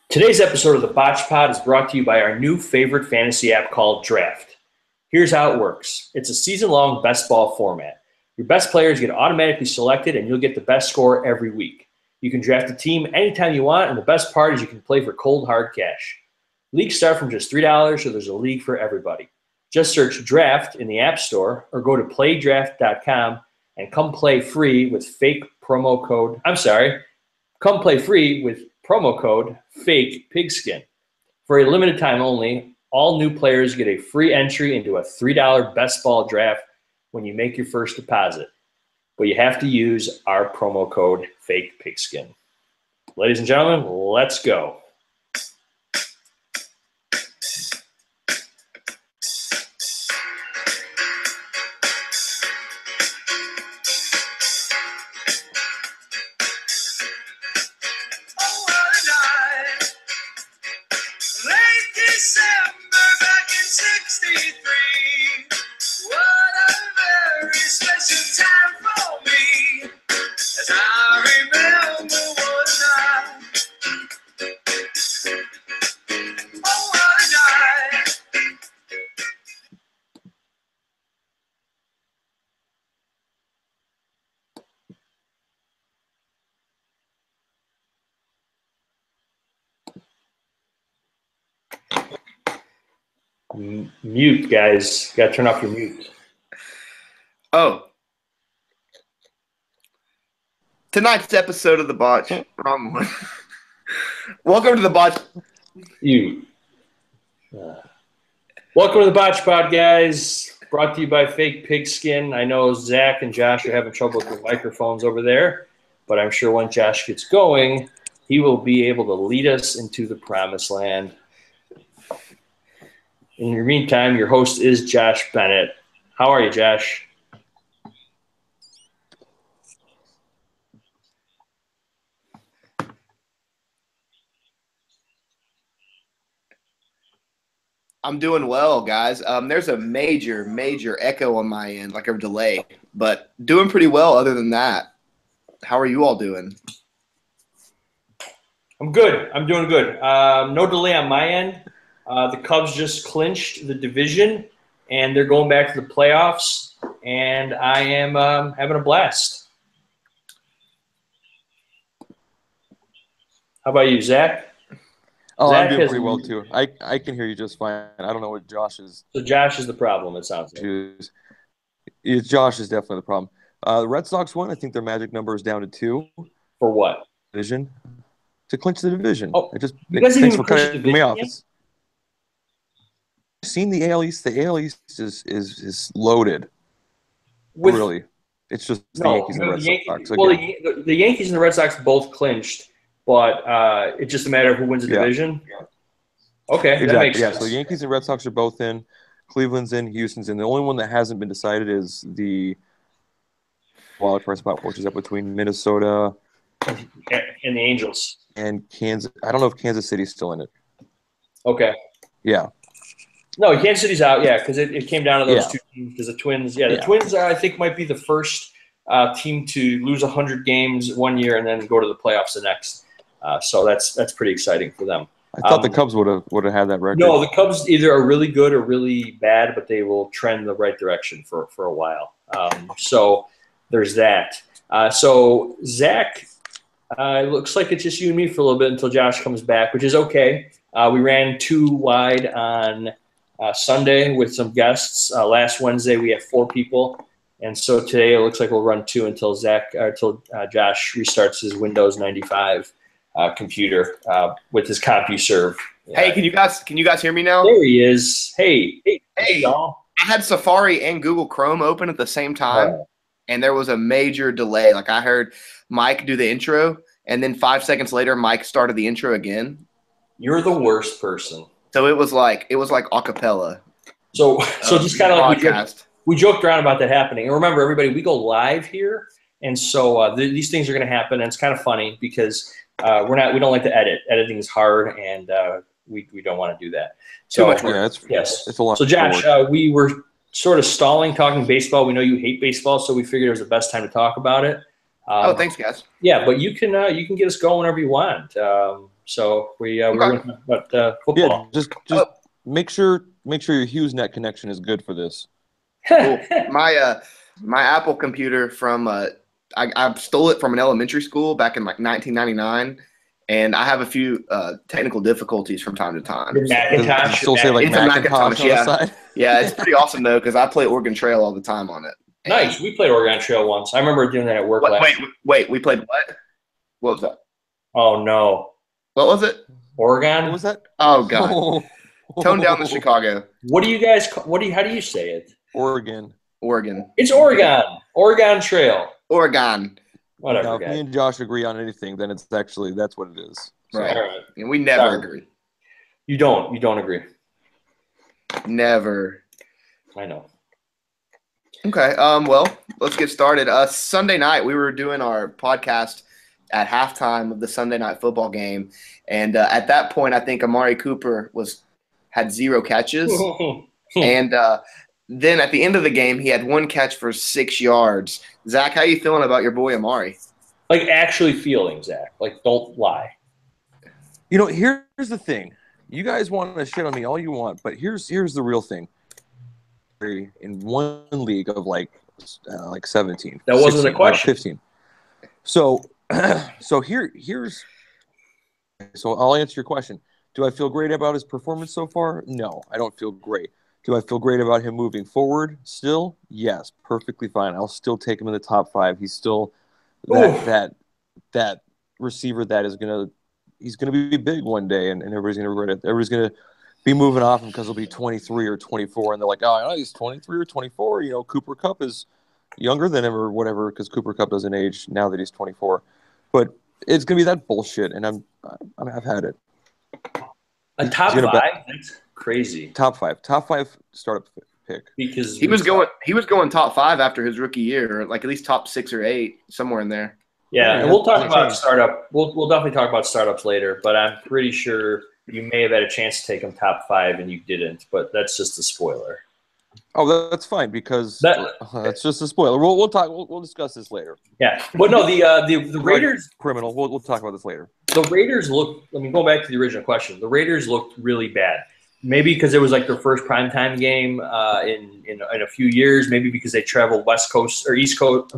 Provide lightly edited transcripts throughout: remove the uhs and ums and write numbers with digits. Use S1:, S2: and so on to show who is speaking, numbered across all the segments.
S1: Today's episode of the Botch Pod is brought to you by our new favorite fantasy app called Draft. Here's how it works. It's a season-long best ball format. Your best players get automatically selected, and you'll get the best score every week. You can draft a team anytime you want, and the best part is you can play for cold, hard cash. Leagues start from just $3, so there's a league for everybody. Just search Draft in the App Store or go to playdraft.com and come play free with promo code fake pigskin. For a limited time only, all new players get a free entry into a $3 best ball draft when you make your first deposit. But you have to use our promo code fake pigskin. Ladies and gentlemen, let's go. Mute, guys. Got to turn off your mute.
S2: Oh. Tonight's episode of the Botch. Wrong one. Welcome to the Botch.
S1: Welcome to the Botch Pod, guys. Brought to you by Fake Pigskin. I know Zach and Josh are having trouble with their microphones over there, but I'm sure when Josh gets going, he will be able to lead us into the promised land. In the meantime, your host is Josh Bennett. How are you, Josh?
S2: I'm doing well, guys. There's a major echo on my end, like a delay, but doing pretty well other than that. How are you all doing?
S1: I'm good. I'm doing good. No delay on my end. The Cubs just clinched the division, and they're going back to the playoffs, and I am having a blast. How about you, Zach?
S3: Oh,
S1: Zach
S3: I'm doing pretty well, too. I can hear you just fine. I don't know what Josh is.
S1: So Josh is the problem, it sounds like.
S3: Josh is definitely the problem. The Red Sox won. I think their magic number is down to 2.
S1: For what?
S3: Division. To clinch the division.
S1: Oh, you guys didn't even clinch the division yet?
S3: Seen the AL East. The AL East is loaded. Really. It's just the Yankees and the Red Sox.
S1: Well, the Yankees and the Red Sox both clinched, but it's just a matter of who wins the division. Yeah. Okay,
S3: exactly.
S1: That makes sense.
S3: So the Yankees and Red Sox are both in. Cleveland's in. Houston's in. The only one that hasn't been decided is the wild card spot, which is up between Minnesota
S1: and the Angels
S3: and Kansas. I don't know if Kansas City's still in it.
S1: Okay.
S3: Yeah.
S1: No, Kansas City's out, because it came down to those two teams. Because the Twins, Twins, I think, might be the first team to lose 100 games one year and then go to the playoffs the next. So that's pretty exciting for them.
S3: I thought the Cubs would have had that record.
S1: No, the Cubs either are really good or really bad, but they will trend the right direction for a while. So there's that. So Zach, it looks like it's just you and me for a little bit until Josh comes back, which is okay. We ran 2 wide on Sunday with some guests. Last Wednesday we had 4 people, and so today it looks like we'll run 2 until Josh restarts his Windows 95 computer with his CompuServe.
S2: Hey, can you guys hear me now?
S1: There he is. Hey, y'all.
S2: I had Safari and Google Chrome open at the same time, and there was a major delay. Like I heard Mike do the intro, and then 5 seconds later, Mike started the intro again.
S1: You're the worst person.
S2: So it was like a cappella.
S1: So just kind of like we joked around about that happening. And remember, everybody, we go live here, and so these things are going to happen. And it's kind of funny because we don't like to edit. Editing is hard, and we don't want to do that. So
S3: too much work. It's a lot.
S1: So Josh, we were sort of stalling talking baseball. We know you hate baseball, so we figured it was the best time to talk about it.
S2: Thanks, guys.
S1: Yeah, but you can get us going whenever you want. So we're going to talk about football.
S3: Yeah, just make sure your HughesNet connection is good for this.
S2: Cool. My Apple computer from I stole it from an elementary school back in like 1999, and I have a few technical difficulties from time to time.
S1: Your Macintosh.
S3: Still say like
S2: It's a
S3: Macintosh on
S2: yeah.
S3: the side.
S2: Yeah, it's pretty awesome though because I play Oregon Trail all the time on it.
S1: Nice. We played Oregon Trail once. I remember doing that at work last year.
S2: Wait, we played what? What was that?
S1: Oh no.
S2: What was it?
S1: Oregon?
S3: What was that?
S2: Oh god. Tone down the Chicago.
S1: How do you say it?
S2: Oregon.
S1: It's Oregon. Oregon Trail.
S2: Oregon.
S1: Whatever.
S3: Now, if me and Josh agree on anything, then that's what it is.
S2: So. Right.
S1: All right.
S2: And we never agree.
S1: You don't agree.
S2: Never.
S1: I know.
S2: Okay. Well, let's get started. Sunday night, we were doing our podcast at halftime of the Sunday night football game, and at that point, I think Amari Cooper had 0 catches, and then at the end of the game, he had 1 catch for 6 yards. Zach, how you feeling about your boy Amari?
S1: Like actually feeling, Zach. Like don't lie.
S3: Here's the thing. You guys want to shit on me all you want, but here's the real thing. In one league of like 17.
S1: That wasn't
S3: 16,
S1: a question.
S3: 15. So I'll answer your question. Do I feel great about his performance so far? No, I don't feel great. Do I feel great about him moving forward still? Yes, perfectly fine. I'll still take him in the top 5. He's still that receiver that he's gonna be big one day, and everybody's gonna regret it. Everybody's gonna be moving off him because he'll be 23 or 24, and they're like, oh, he's 23 or 24. Cooper Kupp is younger than him or whatever, because Cooper Kupp doesn't age now that he's 24. But it's gonna be that bullshit, and I've had it.
S1: A top 5? That's crazy.
S3: Top five startup pick.
S1: Because
S2: he was going top 5 after his rookie year, or like at least top 6 or 8, somewhere in there.
S1: Yeah, and we'll talk about startup. We'll definitely talk about startups later, but I'm pretty sure you may have had a chance to take him top 5 and you didn't, but that's just a spoiler.
S3: Oh, that's fine because that's just a spoiler. We'll talk. We'll discuss this later.
S1: Yeah, but no, the Raiders
S3: criminal. We'll talk about this later.
S1: The Raiders look. I mean, going back to the original question, the Raiders looked really bad. Maybe because it was like their first primetime game in a few years. Maybe because they traveled West Coast to East Coast.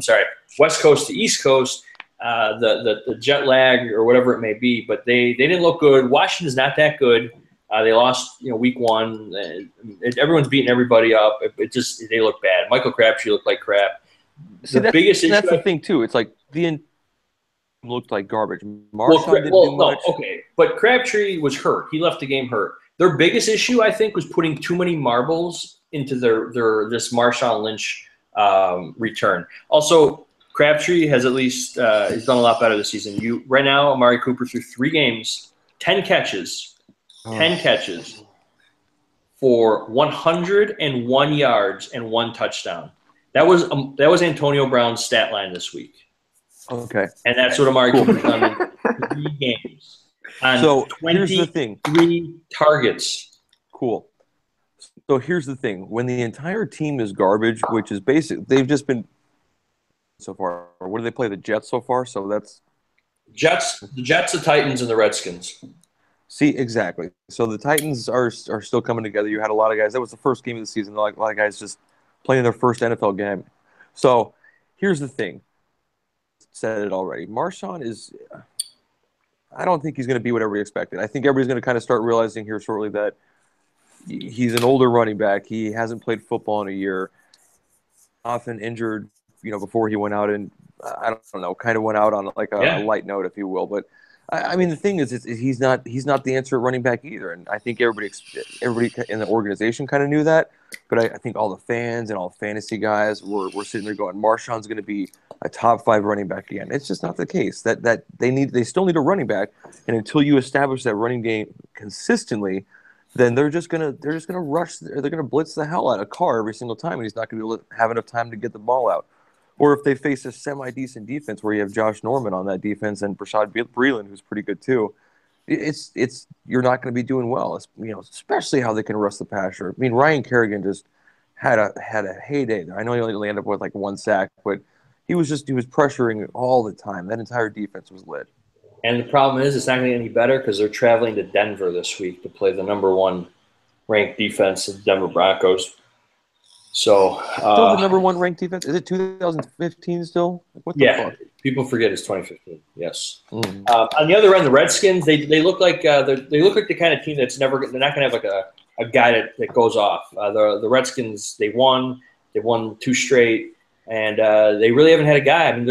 S1: The jet lag or whatever it may be, but they didn't look good. Washington's not that good. They lost, week 1. Everyone's beating everybody up. They look bad. Michael Crabtree looked like crap.
S3: Biggest issue. That's the thing too. It's like looked like garbage. Marshawn didn't do much.
S1: Okay, but Crabtree was hurt. He left the game hurt. Their biggest issue, I think, was putting too many marbles into this Marshawn Lynch return. Also, Crabtree has at least he's done a lot better this season. Right now, Amari Cooper through 3 games, 10 catches. 10 catches for 101 yards and 1 touchdown. That was Antonio Brown's stat line this week.
S3: Okay.
S1: And that's what Amari Cooper's done in 3 games.
S3: So here's the thing.
S1: 3 targets.
S3: Cool. So here's the thing. When the entire team is garbage, which is basic, they've just been so far. What do they play? The Jets so far? So that's
S1: the Jets, the Titans, and the Redskins.
S3: See, exactly. So the Titans are still coming together. You had a lot of guys. That was the first game of the season. A lot of guys just playing their first NFL game. So here's the thing. Said it already. Marshawn is – I don't think he's going to be what everybody expected. I think everybody's going to kind of start realizing here shortly that he's an older running back. He hasn't played football in a year. Often injured, before he went out and, I don't know, kind of went out on like a light note, if you will. But – I mean, the thing is he's not the answer at running back either, and I think everybody in the organization kind of knew that. But I think all the fans and all the fantasy guys were sitting there going, Marshawn's going to be a top 5 running back again. It's just not the case. That they still need a running back, and until you establish that running game consistently, then they're just gonna rush. They're gonna blitz the hell out of Carr every single time, and he's not going to be able to have enough time to get the ball out. Or if they face a semi-decent defense where you have Josh Norman on that defense and Rashad Breeland, who's pretty good too, you're not going to be doing well. Especially how they can rush the passer. I mean, Ryan Kerrigan just had a heyday there. I know he only landed up with like 1 sack, but he was pressuring all the time. That entire defense was lit.
S1: And the problem is it's not going to get any better because they're traveling to Denver this week to play the number 1 ranked defense of the Denver Broncos. So
S3: Still the number 1 ranked defense? Is it 2015 still? What the fuck?
S1: People forget it's 2015. Yes.
S3: Mm.
S1: On the other end, the Redskins they look like they look like the kind of team that's they're not going to have like a guy that goes off. The Redskins they won 2 straight, and they really haven't had a guy. I mean,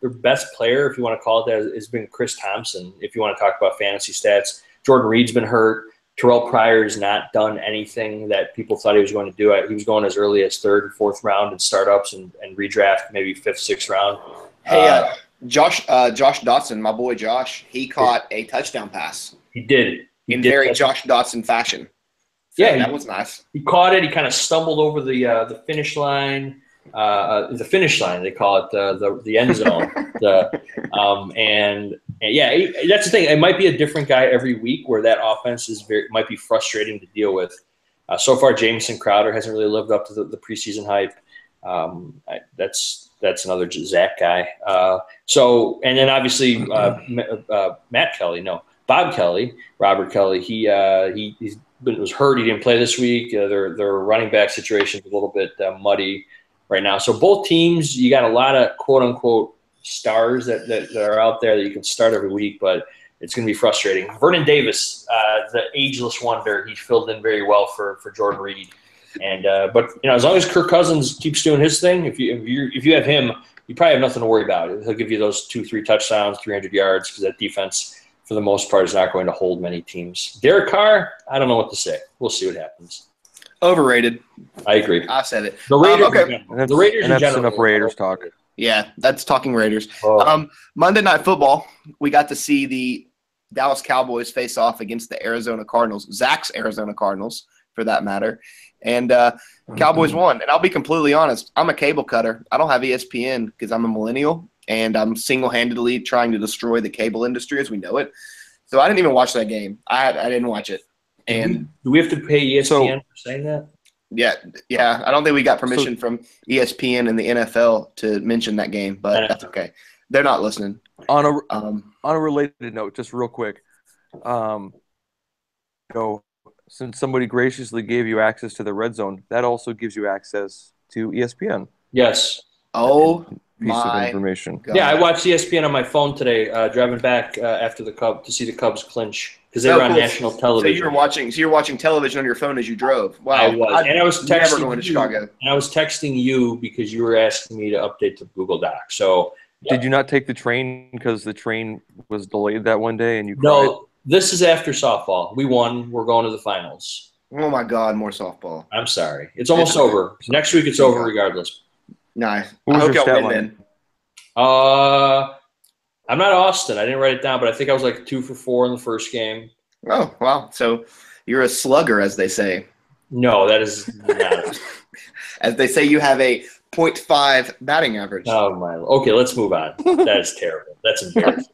S1: their best player, if you want to call it that, has been Chris Thompson. If you want to talk about fantasy stats, Jordan Reed's been hurt. Terrell Pryor's not done anything that people thought he was going to do. He was going as early as 3rd and 4th round in startups and redraft, maybe 5th, 6th round.
S2: Hey, Josh Dotson, my boy Josh, he caught a touchdown pass.
S1: He did.
S2: In very Josh Dotson fashion. So
S1: yeah,
S2: that was nice.
S1: He caught it. He kind of stumbled over the finish line. The finish line, they call it the end zone. And yeah, that's the thing. It might be a different guy every week where that offense might be frustrating to deal with. So far, Jamison Crowder hasn't really lived up to the preseason hype. That's another Zach guy. And then obviously Bob Kelly, Robert Kelly. He was hurt. He didn't play this week. Their running back situation is a little bit muddy right now. So both teams, you got a lot of quote unquote stars that are out there that you can start every week, but it's going to be frustrating. Vernon Davis, the ageless wonder, he filled in very well for Jordan Reed. And but as long as Kirk Cousins keeps doing his thing, if you have him, you probably have nothing to worry about. He'll give you those 2-3 touchdowns, 300 yards, because that defense, for the most part, is not going to hold many teams. Derek Carr, I don't know what to say. We'll see what happens.
S2: Overrated.
S1: I agree.
S2: I said it.
S1: The Raiders.
S2: Okay.
S1: The Raiders.
S3: And that's enough Raiders talk.
S2: Yeah, that's talking Raiders.
S1: Oh.
S2: Monday Night Football, we got to see the Dallas Cowboys face off against the Arizona Cardinals, Zach's Arizona Cardinals, for that matter. And Cowboys won. And I'll be completely honest, I'm a cable cutter. I don't have ESPN because I'm a millennial, and I'm single-handedly trying to destroy the cable industry as we know it. So I didn't even watch that game. I didn't watch it. And
S1: do we have to pay ESPN for saying that?
S2: Yeah. I don't think we got permission from ESPN and the NFL to mention that game, but that's okay. They're not listening.
S3: On a related note, just real quick, since somebody graciously gave you access to the Red Zone, that also gives you access to ESPN.
S1: Yes.
S2: Oh,
S3: piece of information.
S2: God.
S1: Yeah, I watched ESPN on my phone today, driving back after to see the Cubs clinch because they were on national television.
S2: So you're watching television on your phone as you drove. Wow.
S1: I was, and I was texting
S2: never going to Chicago.
S1: And I was texting you because you were asking me to update the Google Doc. So
S3: did you not take the train because the train was delayed that one day and you cried?
S1: No, this is after softball. We won. We're going to the finals.
S2: Oh my God, more softball.
S1: I'm sorry. It's almost over. Next week it's over regardless.
S2: Nice.
S3: What was
S2: I hope
S3: your
S2: y'all
S3: stat
S2: win
S3: line?
S2: then.
S1: I'm not Austin. I didn't write it down, but I think I was like 2 for 4 in the first game.
S2: Oh, wow. So you're a slugger, as they say.
S1: No, that is not.
S2: As they say, you have a .5 batting average.
S1: Oh my. Okay, let's move on. That is terrible. That's embarrassing.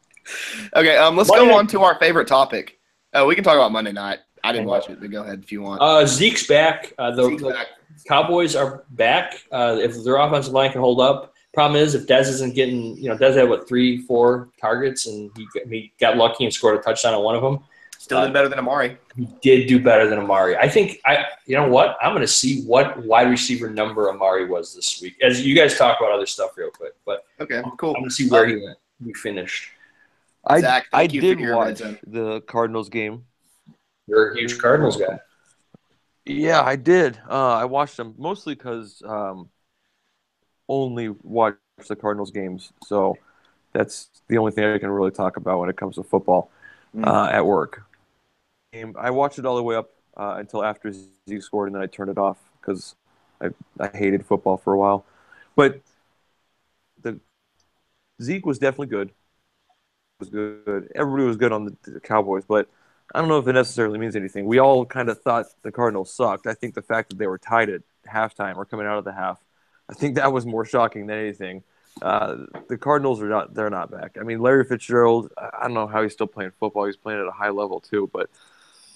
S2: Okay, let's go on to our favorite topic. We can talk about Monday night. I didn't watch it, but go ahead if you want.
S1: Zeke's back.
S2: Zeke's back.
S1: Cowboys are back. If their offensive line can hold up. Problem is, if Dez isn't getting, Dez had 3-4 targets, and he got lucky and scored a touchdown on one of them.
S2: Still did better than Amari.
S1: He did do better than Amari. I think you know what? I'm going to see what wide receiver number Amari was this week. As you guys talk about other stuff real quick, but
S2: okay, cool.
S1: I'm going to see where he went. We finished.
S2: Zach,
S3: I did watch the Cardinals game.
S1: You're a huge Cardinals guy.
S3: Yeah, I did. I watched them mostly because only watch the Cardinals games, so that's the only thing I can really talk about when it comes to football at work. I watched it all the way up until after Zeke scored, and then I turned it off because I hated football for a while. But Zeke was definitely good. Was good. Everybody was good on the Cowboys, but I don't know if it necessarily means anything. We all kind of thought the Cardinals sucked. I think the fact that they were tied at halftime or coming out of the half, I think that was more shocking than anything. The Cardinals they're not back. I mean, Larry Fitzgerald, I don't know how he's still playing football. He's playing at a high level too, but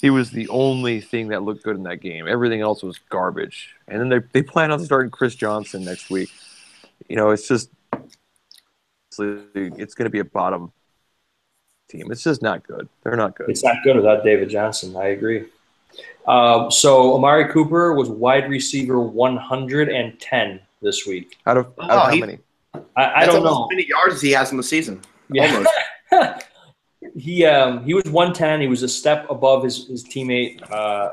S3: he was the only thing that looked good in that game. Everything else was garbage. And then they plan on starting Chris Johnson next week. It's just it's going to be a bottom team. It's just not good. They're not good.
S1: It's not good without David Johnson. I agree. So Amari Cooper was wide receiver 110 this week.
S3: Out of how many?
S1: I don't know.
S2: How many yards he has in the season.
S1: Yeah.
S2: Almost.
S1: He was 110. He was a step above his teammate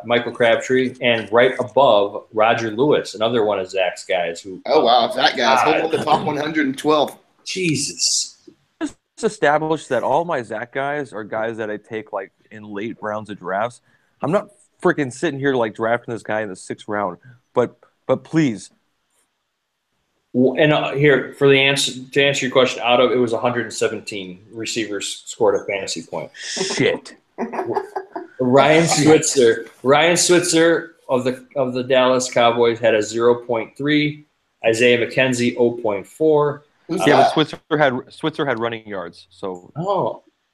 S1: Michael Crabtree, and right above Roger Lewis, another one of Zach's guys.
S2: Oh wow, that guy's holding up the top 112.
S1: Jesus.
S3: Just established that all my Zach guys are guys that I take like in late rounds of drafts. I'm not freaking sitting here like drafting this guy in the 6th round, but please.
S1: And here for the answer to answer your question, it was 117 receivers scored a fantasy point.
S3: Shit.
S1: Ryan Switzer of the Dallas Cowboys had a 0.3. Isaiah McKenzie 0.4.
S3: Yeah, but Switzer had running yards. So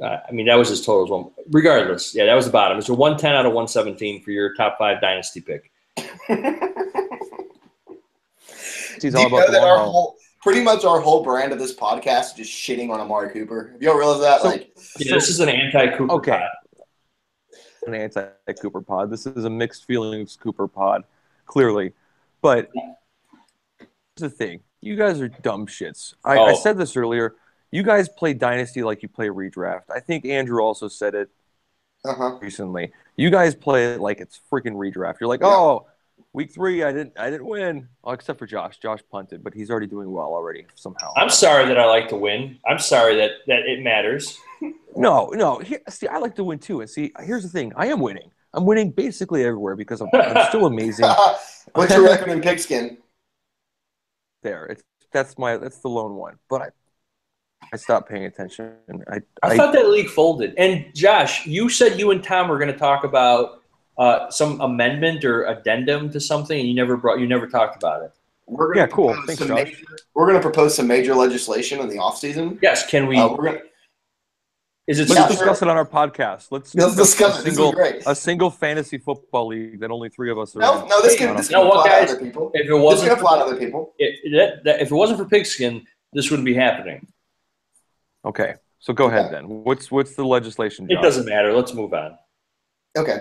S1: I mean that was his totals. Well, regardless, yeah, that was the bottom. It's a 110 out of 117 for your top 5 dynasty pick.
S2: Do you know that pretty much our whole brand of this podcast is just shitting on Amari Cooper? Have y'all realized that?
S1: This is an anti-Cooper pod.
S3: An anti-Cooper pod. This is a mixed feelings Cooper pod, clearly. But here's the thing. You guys are dumb shits. I said this earlier. You guys play Dynasty like you play Redraft. I think Andrew also said it recently. You guys play it like it's freaking Redraft. You're like, Week 3, I didn't win. Well, except for Josh. Josh punted, but he's already doing well already somehow.
S1: I'm sorry that I like to win. I'm sorry that it matters.
S3: No. See, I like to win too. And see, here's the thing. I am winning. I'm winning basically everywhere because I'm still amazing.
S2: What's your record in pigskin?
S3: There. That's the lone one. But I stopped paying attention.
S1: I thought that league folded. And Josh, you said you and Tom were going to talk about some amendment or addendum to something, and you never talked about it.
S3: Cool. Thanks, Josh.
S2: We're going to propose some major legislation in the offseason.
S1: Yes, can we?
S3: Let's discuss it on our podcast. Let's discuss a single fantasy football league that only 3 of us are in.
S2: No, this can apply to other people.
S1: If it wasn't
S2: apply to other people.
S1: If it wasn't for Pigskin, this wouldn't be happening.
S3: Okay, so go ahead then. What's the legislation, Josh?
S1: It doesn't matter. Let's move on.
S2: Okay.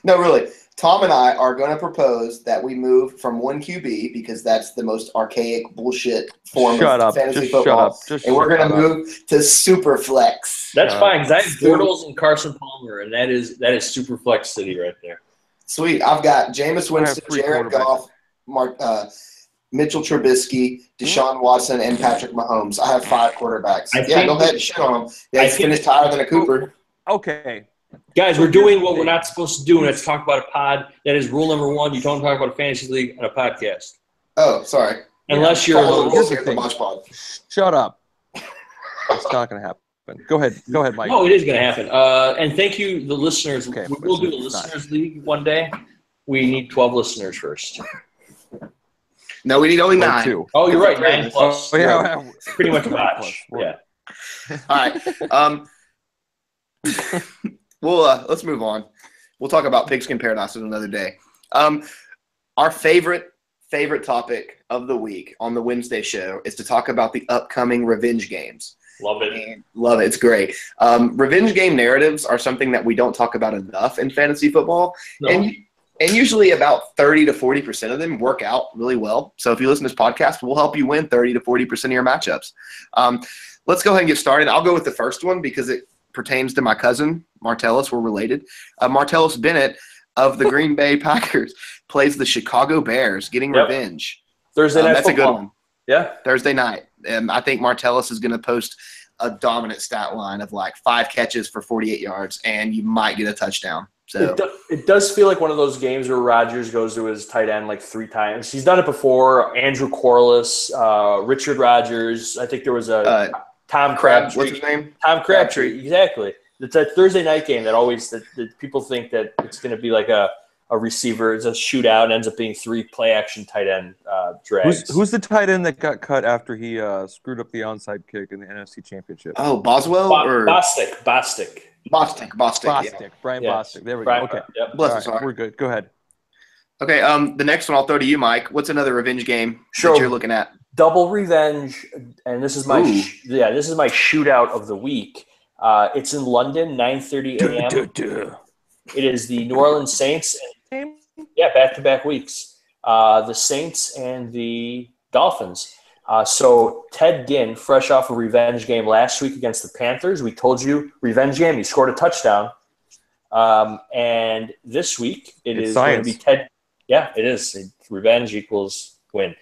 S2: No, really. Tom and I are going to propose that we move from 1 QB because that's the most archaic bullshit form of fantasy football. And we're going to move to super flex.
S1: That's fine because I have Bortles and Carson Palmer, and that is super flex city right there.
S2: Sweet. I've got Jameis Winston, Jared Goff, Mitchell Trubisky, Deshaun Watson, and Patrick Mahomes. I have 5 quarterbacks. Go ahead and shit on them. They finished higher than a Cooper.
S3: Okay.
S1: Guys, we're doing what we're not supposed to do, and it's talk about a pod. That is rule number 1. You don't talk about a fantasy league on a podcast.
S2: Oh, sorry.
S1: Unless you're
S2: the Botch Pod.
S3: Shut up. It's not going to happen. Go ahead, Mike.
S1: No, it is going to happen. And thank you, the listeners. Okay, we'll do the listeners league one day. We need 12 listeners first.
S2: No, we need only 9.
S3: 2.
S1: Oh, you're right. 9 plus.
S3: Yeah.
S1: Pretty much a botch. Yeah.
S2: All right. Let's move on. We'll talk about Pigskin Paradise another day. Our favorite topic of the week on the Wednesday show is to talk about the upcoming revenge games.
S1: Love it.
S2: Love it. It's great. Revenge game narratives are something that we don't talk about enough in fantasy football. No. And usually about 30 to 40% of them work out really well. So if you listen to this podcast, we'll help you win 30 to 40% of your matchups. Let's go ahead and get started. I'll go with the first one because it pertains to my cousin, Martellus. We're related. Martellus Bennett of the Green Bay Packers plays the Chicago Bears, getting revenge.
S1: Thursday night
S2: That's
S1: football.
S2: A good one.
S1: Yeah.
S2: Thursday night. I think Martellus is going to post a dominant stat line of like 5 catches for 48 yards, and you might get a touchdown. So
S1: it does feel like one of those games where Rodgers goes to his tight end like 3 times. He's done it before. Andrew Corliss, Richard Rodgers. I think there was a Tom Crabtree.
S2: What's his name?
S1: Tom Crabtree. Exactly. It's a Thursday night game that people think that it's going to be like a receiver. It's a shootout and ends up being 3 play action tight end drags.
S3: Who's the tight end that got cut after he screwed up the onside kick in the NFC Championship?
S2: Oh, Boswell or
S1: Bostic.
S2: Bostic.
S3: Yeah. Brian Bostic. There we go. Okay.
S1: Yep.
S2: Bless us.
S3: We're good. Go ahead.
S2: Okay. The next one I'll throw to you, Mike. What's another revenge game that you're looking at?
S1: Double revenge, and this is my shootout of the week. It's in London, 9:30 a.m. It is the New Orleans Saints. Yeah, back-to-back weeks. The Saints and the Dolphins. So Ted Ginn, fresh off a revenge game last week against the Panthers. We told you, revenge game. He scored a touchdown. And this week, it's going to be Ted. Yeah, it is. Revenge equals win.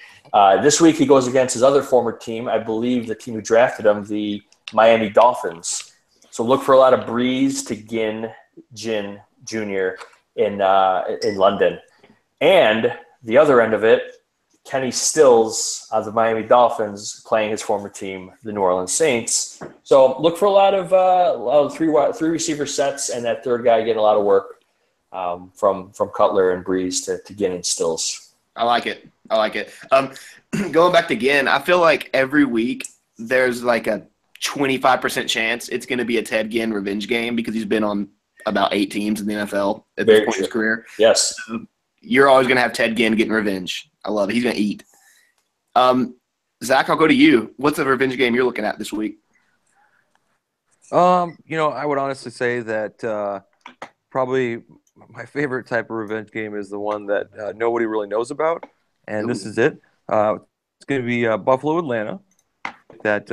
S1: This week, he goes against his other former team. I believe the team who drafted him, the Miami Dolphins. So look for a lot of Breeze to Ginn Jr. in London. And the other end of it, Kenny Stills of the Miami Dolphins playing his former team, the New Orleans Saints. So look for a lot of three receiver sets and that third guy getting a lot of work from Cutler and Breeze to Ginn and Stills.
S2: I like it. Going back to Ginn, I feel like every week there's like a 25% chance it's going to be a Ted Ginn revenge game because he's been on about 8 teams in the NFL at this point in his career.
S1: Yes.
S2: So you're always going to have Ted Ginn getting revenge. I love it. He's going to eat. Zach, I'll go to you. What's the revenge game you're looking at this week?
S3: I would honestly say that probably my favorite type of revenge game is the one that nobody really knows about, and this is it. It's going to be Buffalo-Atlanta. That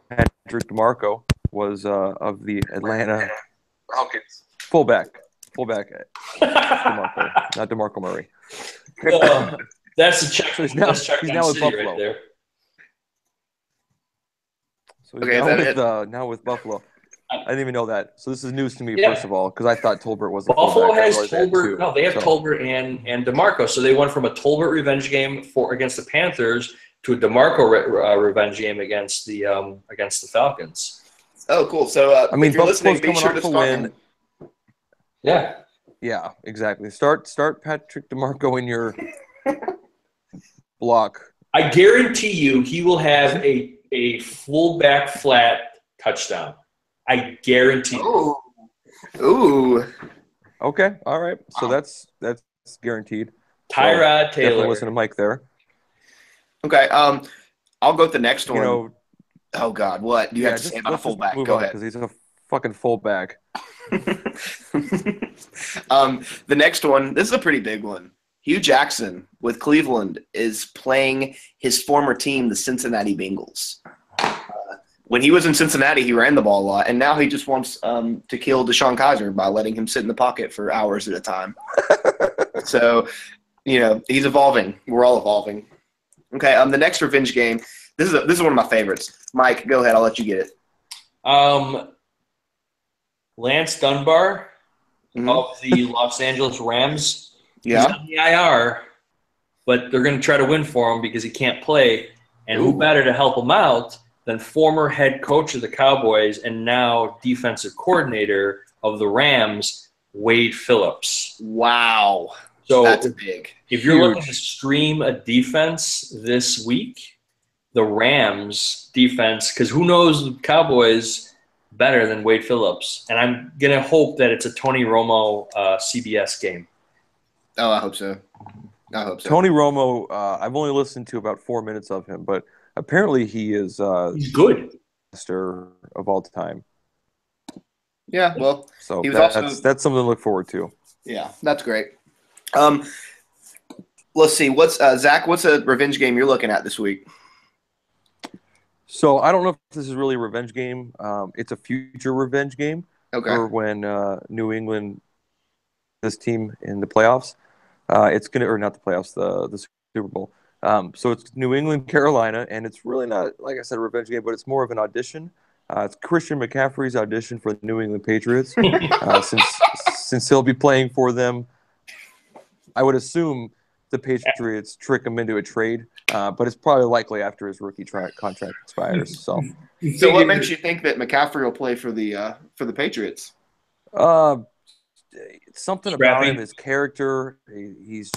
S3: Patrick DeMarco was of the Atlanta Falcons. Fullback. DeMarco, not DeMarco Murray.
S1: That's the check.
S3: He's now with Buffalo.
S1: Right there.
S3: So he's now with Buffalo. I didn't even know that. So this is news to me, first of all, because I thought Tolbert was the
S1: Buffalo
S3: fullback.
S1: has Tolbert. No, they have Tolbert and DeMarco. So they went from a Tolbert revenge game against the Panthers to a DeMarco revenge game against the Falcons.
S2: Oh, cool. So if you're
S3: Buffalo's
S2: listening, be
S3: coming
S2: sure
S3: off
S2: to
S3: a
S2: start
S3: win.
S2: him.
S3: Yeah, exactly. Start Patrick DeMarco in your block.
S1: I guarantee you he will have a fullback flat touchdown. I guarantee you.
S2: Ooh.
S3: Okay, all right. So that's guaranteed.
S1: Tyrod Taylor.
S3: Definitely listen to Mike there.
S2: Okay, I'll go with the next one. Oh, God, what do you have to say about a fullback? Go ahead.
S3: Because he's a fucking fullback.
S2: The next one, this is a pretty big one. Hugh Jackson with Cleveland is playing his former team, the Cincinnati Bengals. When he was in Cincinnati, he ran the ball a lot, and now he just wants to kill DeShone Kizer by letting him sit in the pocket for hours at a time. So, he's evolving. We're all evolving. Okay, the next revenge game. This is one of my favorites. Mike, go ahead. I'll let you get it.
S1: Lance Dunbar of the Los Angeles Rams.
S2: Yeah.
S1: He's on the IR, but they're going to try to win for him because he can't play. And who better to help him out than former head coach of the Cowboys and now defensive coordinator of the Rams, Wade Phillips.
S2: Wow.
S1: So
S2: that's big.
S1: If you're looking to stream a defense this week, the Rams defense, because who knows the Cowboys better than Wade Phillips? And I'm going to hope that it's a Tony Romo CBS game.
S2: Oh, I hope so.
S3: Tony Romo, I've only listened to about 4 minutes of him, but apparently he is
S1: he's good.
S3: Master of all time.
S2: Yeah, well,
S3: so
S2: he was
S3: that's something to look forward to.
S2: Yeah, that's great. Let's see. What's Zach? What's a revenge game you're looking at this week?
S3: So I don't know if this is really a revenge game. It's a future revenge game for when New England, this team in the playoffs. It's not the playoffs, the Super Bowl. So it's New England, Carolina, and it's really not, like I said, a revenge game, but it's more of an audition. It's Christian McCaffrey's audition for the New England Patriots. Since he'll be playing for them, I would assume the Patriots trick him into a trade, but it's probably likely after his rookie contract expires. So
S2: what makes you think that McCaffrey will play for the Patriots?
S3: Something about him, his character. He's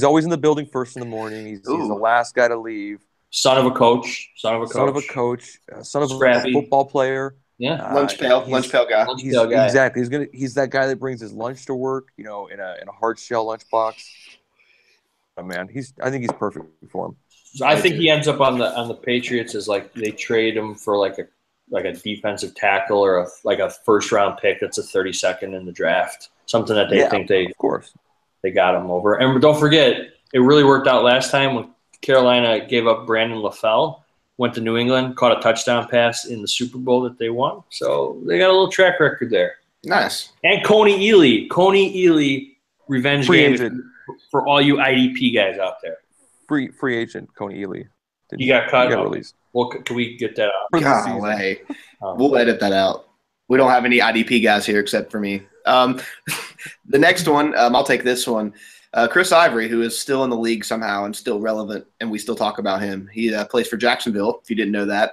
S3: always in the building first in the morning. He's the last guy to leave.
S1: Son of a coach.
S3: Son of a football player.
S2: Yeah, lunch pail guy.
S3: Exactly. He's that guy that brings his lunch to work. In a hard shell lunchbox. Oh man, I think he's perfect for him.
S1: So I think he ends up on the Patriots as like they trade him for like a defensive tackle or a first round pick that's a 32nd in the draft. Something that they think
S3: of course
S1: they got him over. And don't forget, it really worked out last time when Carolina gave up Brandon LaFell, went to New England, caught a touchdown pass in the Super Bowl that they won. So they got a little track record there.
S2: Nice.
S1: And Coney Ely, revenge
S3: free
S1: game
S3: agent
S1: for all you IDP guys out there.
S3: Free agent Coney Ely.
S1: He got cut.
S3: He got released.
S1: Well, can we get that out?
S2: Golly. We'll edit that out. We don't have any IDP guys here except for me. The next one, I'll take this one. Chris Ivory, who is still in the league somehow and still relevant, and we still talk about him. He plays for Jacksonville, if you didn't know that.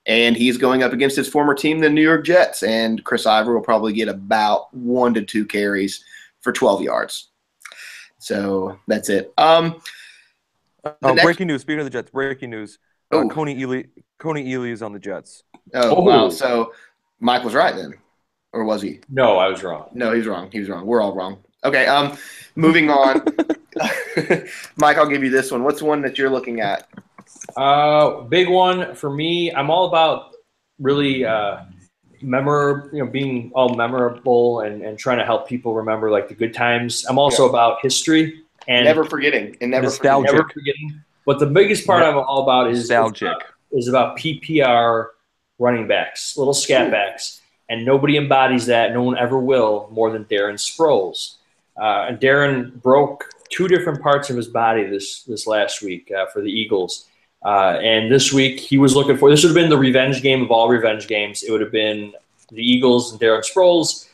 S2: And he's going up against his former team, the New York Jets. And Chris Ivory will probably get about 1 to 2 carries for 12 yards. So that's it.
S3: Breaking news. Speaking of the Jets, breaking news. Coney Ely is on the Jets.
S2: Oh, wow. So Mike was right then. Or was he?
S1: No, I was wrong.
S2: No, he was wrong. He was wrong. We're all wrong. Okay, moving on. Mike, I'll give you this one. What's one that you're looking at?
S1: Big one for me. I'm all about really being all memorable and trying to help people remember like the good times. I'm also about history and
S2: never forgetting and never
S1: forgetting. But the biggest part I'm all about is
S3: nostalgic.
S1: Is about PPR running backs, little scat backs, and nobody embodies that. No one ever will more than Darren Sproles. And Darren broke 2 different parts of his body this last week for the Eagles. And this week he was looking for – this would have been the revenge game of all revenge games. It would have been the Eagles and Darren Sproles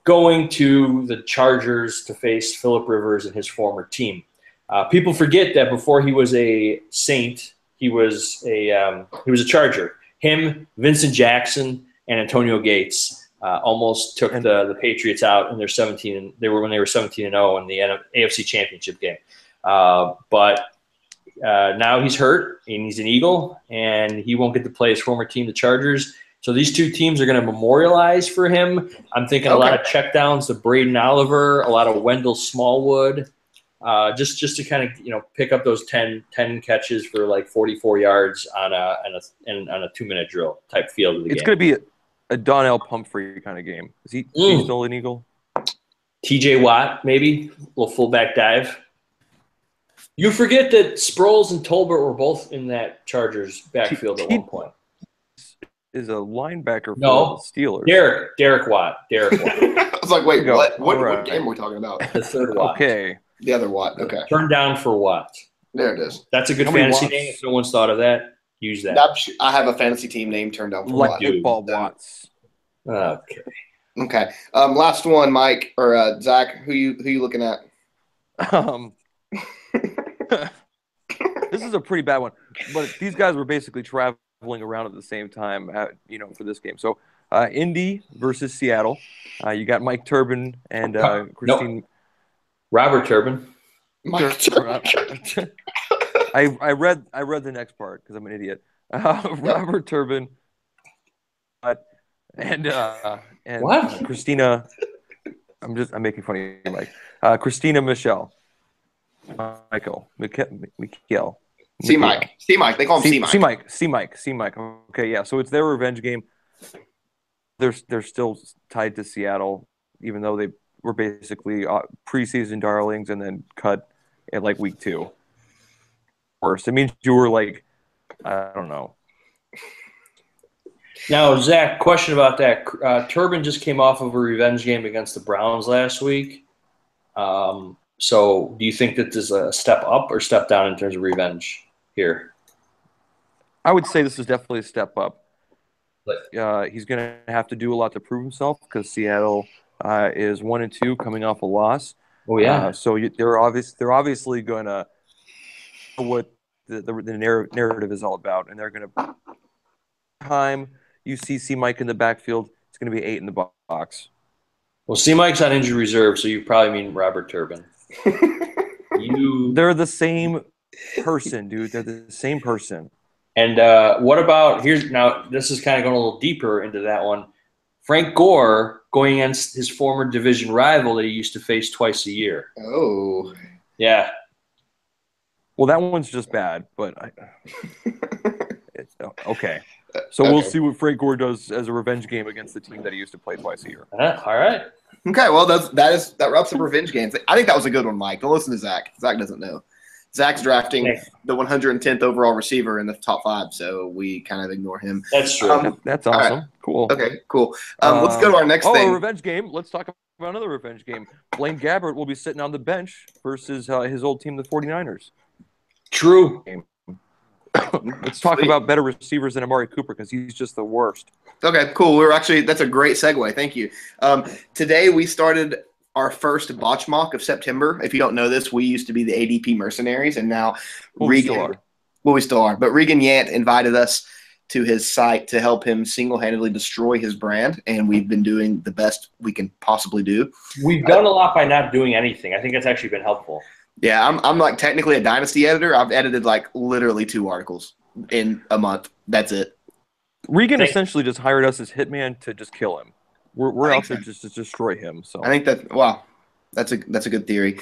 S1: going to the Chargers to face Phillip Rivers and his former team. People forget that before he was a Saint, he was a Charger. Him, Vincent Jackson, and Antonio Gates almost took the Patriots out in their 17. They were 17-0 in the AFC Championship game. But now he's hurt and he's an Eagle, and he won't get to play his former team, the Chargers. So these 2 teams are going to memorialize for him. I'm thinking a lot of checkdowns to Braden Oliver, a lot of Wendell Smallwood, just to kind of pick up those 10 catches for like 44 yards on a 2-minute drill type feel of the game.
S3: It's going to be a Donnell Pumphrey kind of game. Is he still an Eagle?
S1: TJ Watt, maybe a little fullback dive. You forget that Sproles and Tolbert were both in that Chargers backfield at one point.
S3: Is a linebacker for
S1: the
S3: Steelers.
S1: Derek Watt.
S2: I was like, wait, what game are we talking about?
S1: The third Watt.
S3: Okay.
S2: The other Watt. Okay.
S1: Turn down for Watt.
S2: There it is.
S1: That's a good fantasy name. If no one's thought of that, use that.
S2: I have a fantasy team name turned down for
S3: like
S2: Watt.
S3: Football Watts.
S2: Okay. Last one, Mike or Zach. Who you looking at?
S3: This is a pretty bad one, but these guys were basically traveling around at the same time, for this game. So, Indy versus Seattle. You got Mike Turbin and Christine.
S1: Nope. Robert Turbin.
S2: Mike Turbin.
S3: I read the next part because I'm an idiot. Robert Turbin. And
S1: what?
S3: Christina. I'm making fun of you, Mike. Christina Michelle. Michael.
S2: C Mike. They call him C Mike.
S3: C Mike. Okay, yeah. So it's their revenge game. They're still tied to Seattle, even though they were basically preseason darlings and then cut at like week 2. Worse. It means you were like, I don't know.
S1: Now, Zach, question about that. Turbin just came off of a revenge game against the Browns last week. So do you think that this is a step up or step down in terms of revenge here?
S3: I would say this is definitely a step up. He's going to have to do a lot to prove himself because Seattle is 1-2 coming off a loss.
S1: Oh, yeah.
S3: So they're obviously going to know what the narrative is all about, and they're going to time you see Mike in the backfield, it's going to be 8 in the box.
S1: Well, C Mike's on injury reserve, so you probably mean Robert Turbin.
S3: They're the same person, dude. They're the same person.
S1: And what about now? This is kind of going a little deeper into that one. Frank Gore going against his former division rival that he used to face twice a year.
S2: Oh,
S1: yeah.
S3: Well, that one's just bad, but okay. So we'll see what Frank Gore does as a revenge game against the team that he used to play twice a year.
S1: All right.
S2: Okay, well, that wraps up revenge games. I think that was a good one, Mike. Don't listen to Zach. Zach doesn't know. Zach's drafting the 110th overall receiver in the top 5, so we kind of ignore him.
S1: That's true.
S3: That's awesome.
S2: Right.
S3: Cool.
S2: Okay, cool. Let's go to our next thing.
S3: A revenge game. Let's talk about another revenge game. Blaine Gabbert will be sitting on the bench versus his old team, the 49ers.
S1: True.
S3: Let's talk about better receivers than Amari Cooper because he's just the worst.
S2: Okay, cool. That's a great segue. Thank you. Today we started our first Botch mock of September. If you don't know this, we used to be the ADP Mercenaries, and now we still are. But Regan Yant invited us to his site to help him single-handedly destroy his brand, and we've been doing the best we can possibly do.
S1: We've done a lot by not doing anything. I think that's actually been helpful.
S2: Yeah, I'm like technically a dynasty editor. I've edited like literally 2 articles in a month. That's it.
S3: Regan essentially just hired us as hitman to just kill him. We're out there just to destroy him. So
S2: I think that's a good theory.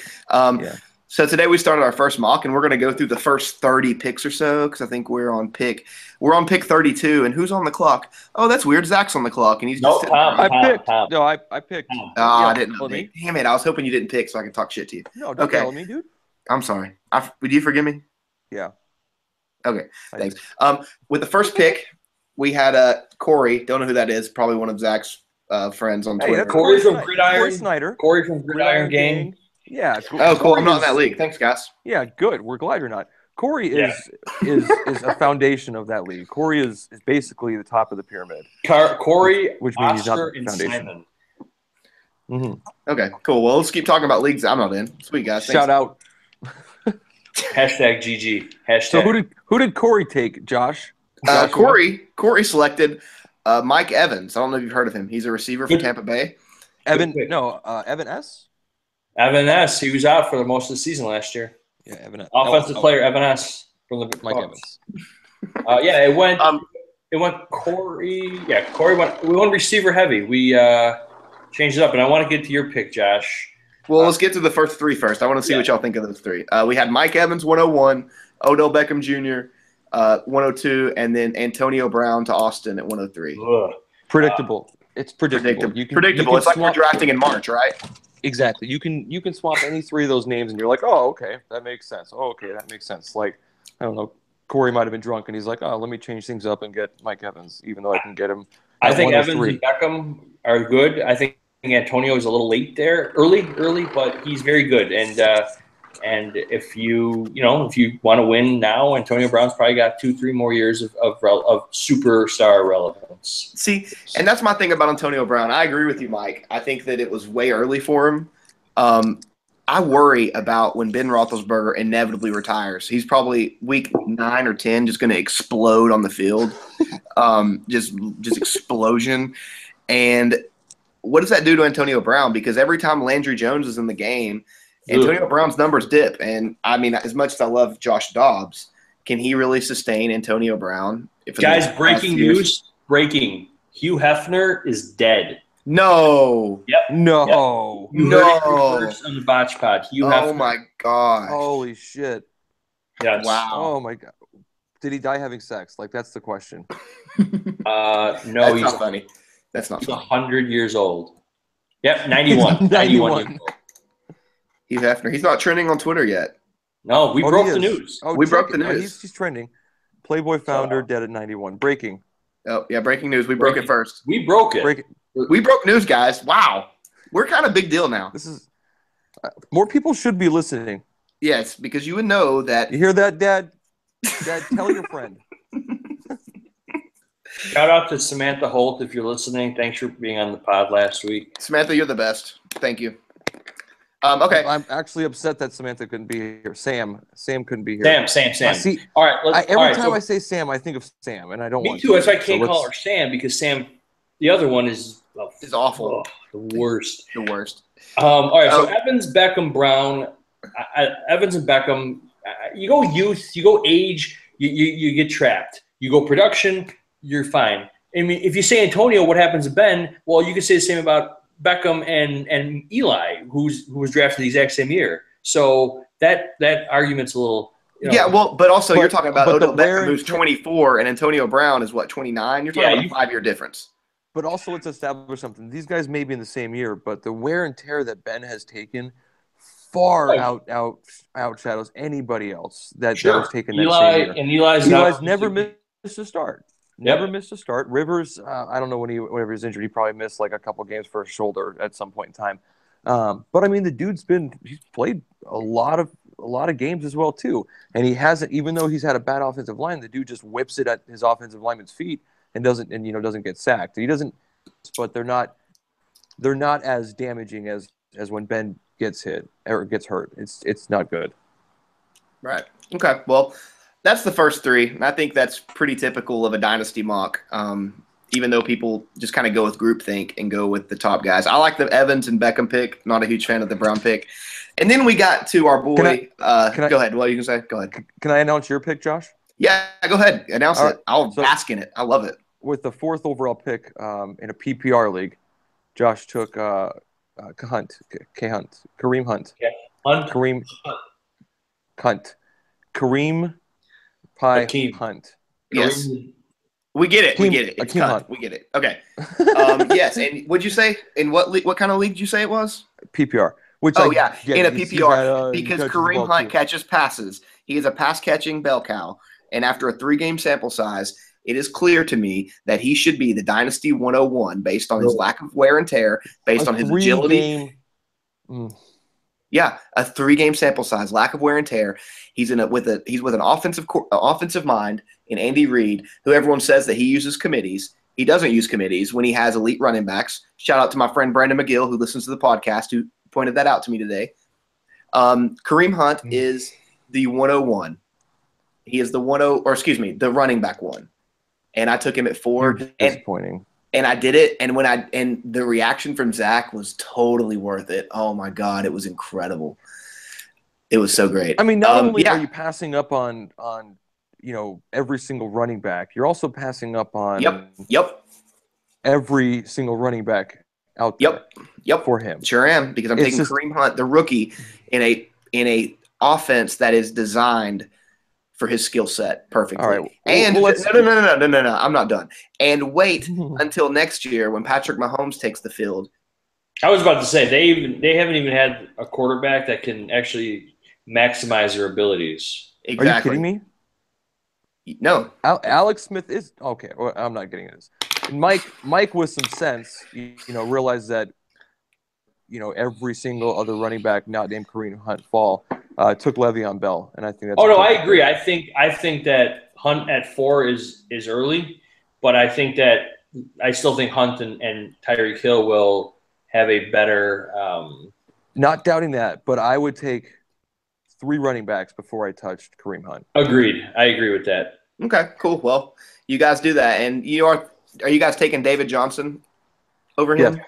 S2: So today we started our first mock, and we're going to go through the first 30 picks or so because I think we're on pick 32. And who's on the clock? Oh, that's weird. Zach's on the clock, and he's just
S3: I picked.
S2: I didn't know. Damn it! I was hoping you didn't pick so I could talk shit to you.
S3: No, don't tell me, dude.
S2: I'm sorry. Would you forgive me?
S3: Yeah.
S2: Okay. Thanks. With the first pick, we had Corey. Don't know who that is. Probably one of Zach's friends on Twitter.
S1: Corey from Gridiron.
S3: Corey Snyder.
S1: Corey from Gridiron Gang.
S3: Yeah.
S2: Oh, cool. I'm not in that league. Thanks, guys.
S3: Yeah, good. We're glad you're not. Corey is a foundation of that league. Corey is basically the top of the pyramid.
S1: Corey,
S3: which means he's not
S1: Oscar,
S3: the foundation.
S2: Okay, cool. Well, let's keep talking about leagues I'm not in. Sweet, guys. Thanks.
S3: Shout out.
S1: Hashtag GG. Hashtag.
S3: So who did Corey take, Josh?
S2: Corey selected Mike Evans. I don't know if you've heard of him. He's a receiver for Tampa Bay.
S3: Evan S.
S1: Evan S. He was out for most of the season last year.
S3: Yeah, Evan S.
S1: Offensive player Evan S. from the
S3: Mike Evans.
S1: It went. It went Corey. Yeah, Corey went. We went receiver heavy. We changed it up, and I want to get to your pick, Josh.
S2: Well, let's get to the first 3 first. I want to see what y'all think of those 3. We had Mike Evans 101, Odell Beckham Jr. 102, and then Antonio Brown to Austin at 103.
S3: Predictable. It's predictable.
S2: Predictable. It's like we're drafting in March, right?
S3: Exactly. You can swap any 3 of those names, and you're like, oh, okay, that makes sense. Oh, okay, that makes sense. Like, I don't know, Corey might have been drunk, and he's like, oh, let me change things up and get Mike Evans, even though I can get him.
S1: I think Evans and Beckham are good. I think Antonio is a little late there, early, but he's very good. And if you want to win now, Antonio Brown's probably got 2-3 more years of superstar relevance.
S2: See, and that's my thing about Antonio Brown. I agree with you, Mike. I think that it was way early for him. I worry about when Ben Roethlisberger inevitably retires. He's probably week 9 or 10 just going to explode on the field, just explosion. And what does that do to Antonio Brown? Because every time Landry Jones is in the game, Antonio Brown's numbers dip. And, I mean, as much as I love Josh Dobbs, can he really sustain Antonio Brown?
S1: Guys, breaking news. Breaking. Hugh Hefner is dead.
S2: No.
S1: Yep.
S3: No.
S1: Yep. You heard it first on the Botch Pod. Hugh Hefner.
S2: Oh, my God.
S3: Holy shit.
S1: Yes.
S2: Wow.
S3: Oh, my God. Did he die having sex? Like, that's the question.
S1: No,
S2: that's not funny. That's not funny.
S1: 100 years old. Yep, 91. 91 years old.
S2: Hugh Hefner. He's not trending on Twitter yet.
S1: No, we broke the news.
S3: Oh,
S2: we broke the news.
S3: He's trending. Playboy founder dead at 91. Breaking.
S2: Oh, yeah, breaking news. We broke it first.
S1: We broke it.
S2: We broke news, guys. Wow. We're kind of big deal now.
S3: This is more people should be listening.
S2: Yes, because you would know that.
S3: You hear that, Dad? Dad, tell your friend.
S1: Shout out to Samantha Holt if you're listening. Thanks for being on the pod last week.
S2: Samantha, you're the best. Thank you. Okay.
S3: I'm actually upset that Samantha couldn't be here. Sam couldn't be here.
S1: Sam.
S3: See,
S1: all right.
S3: Every time I say Sam, I think of Sam, and I don't want
S1: to. Me too. That's why I can't call her Sam because Sam, the other one is
S2: awful.
S1: The worst.
S2: The worst.
S1: All right. So Evans, Beckham, Brown. Evans and Beckham. You go youth. You go age. You get trapped. You go production. You're fine. I mean, if you say Antonio, what happens to Ben? Well, you could say the same about Beckham and Eli, who was drafted the exact same year. So that argument's a little
S2: Yeah, well, but also you're talking about
S3: but the
S2: Odell
S3: wear
S2: Beckham,
S3: and
S2: who's 24, and Antonio Brown is, what, 29? You're talking about a 5-year difference.
S3: But also, let's establish something. These guys may be in the same year, but the wear and tear that Ben has taken far outshadows anybody else that was taken that same year.
S1: And Eli's
S3: never missed a start. Never missed a start. Rivers, I don't know whenever he was injured, he probably missed like a couple games for a shoulder at some point in time. But I mean, the dude's he's played a lot of games as well too, and he hasn't. Even though he's had a bad offensive line, the dude just whips it at his offensive lineman's feet and doesn't get sacked. He doesn't, but they're not as damaging as when Ben gets hit or gets hurt. It's not good.
S2: Right. Okay. Well, that's the first three. I think that's pretty typical of a dynasty mock. Even though people just kind of go with groupthink and go with the top guys. I like the Evans and Beckham pick. Not a huge fan of the Brown pick. And then we got to our boy. Go ahead. What are you going to say? Go ahead.
S3: Can I announce your pick, Josh?
S2: Yeah, go ahead. Announce it. I'll bask in it. I love it.
S3: With the 4th overall pick in a PPR league, Josh took Kareem Hunt. Hunt.
S2: Yes. We get it. It's Hunt. We get it. Okay. Yes. And what'd you say? In what kind of league did you say it was?
S3: PPR.
S2: In a PPR, because Kareem Hunt catches passes. He is a pass-catching bell cow. And after a 3-game sample size, it is clear to me that he should be the Dynasty 101 based on his lack of wear and tear, based on his agility. Yeah, a 3-game sample size, lack of wear and tear. He's with an offensive mind in Andy Reid, who everyone says that he uses committees. He doesn't use committees when he has elite running backs. Shout out to my friend Brandon McGill, who listens to the podcast, who pointed that out to me today. Kareem Hunt is the 101. He is the the running back 1. And I took him at 4.
S3: Disappointing.
S2: And I did it, and the reaction from Zach was totally worth it. Oh my God, it was incredible. It was so great.
S3: I mean, not only are you passing up on every single running back, you're also passing up on every single running back out there. For him.
S2: Sure am, because I'm taking Kareem Hunt, the rookie, in a offense that is designed for his skill set perfectly. All right. And no, I'm not done. And wait until next year when Patrick Mahomes takes the field.
S1: I was about to say they haven't even had a quarterback that can actually maximize their abilities.
S3: Exactly. Are you kidding me?
S2: No.
S3: Alex Smith is okay. Well, I'm not getting this. Mike with some sense, realized that every single other running back not named Kareem Hunt took Le'Veon Bell, and I think that's.
S1: Oh no, I agree. I think that Hunt at 4 is early, but I still think Hunt and Tyreek Hill will have a better.
S3: Not doubting that, but I would take 3 running backs before I touched Kareem Hunt.
S1: Agreed. I agree with that.
S2: Okay, cool. Well, you guys do that, and are you guys taking David Johnson over him?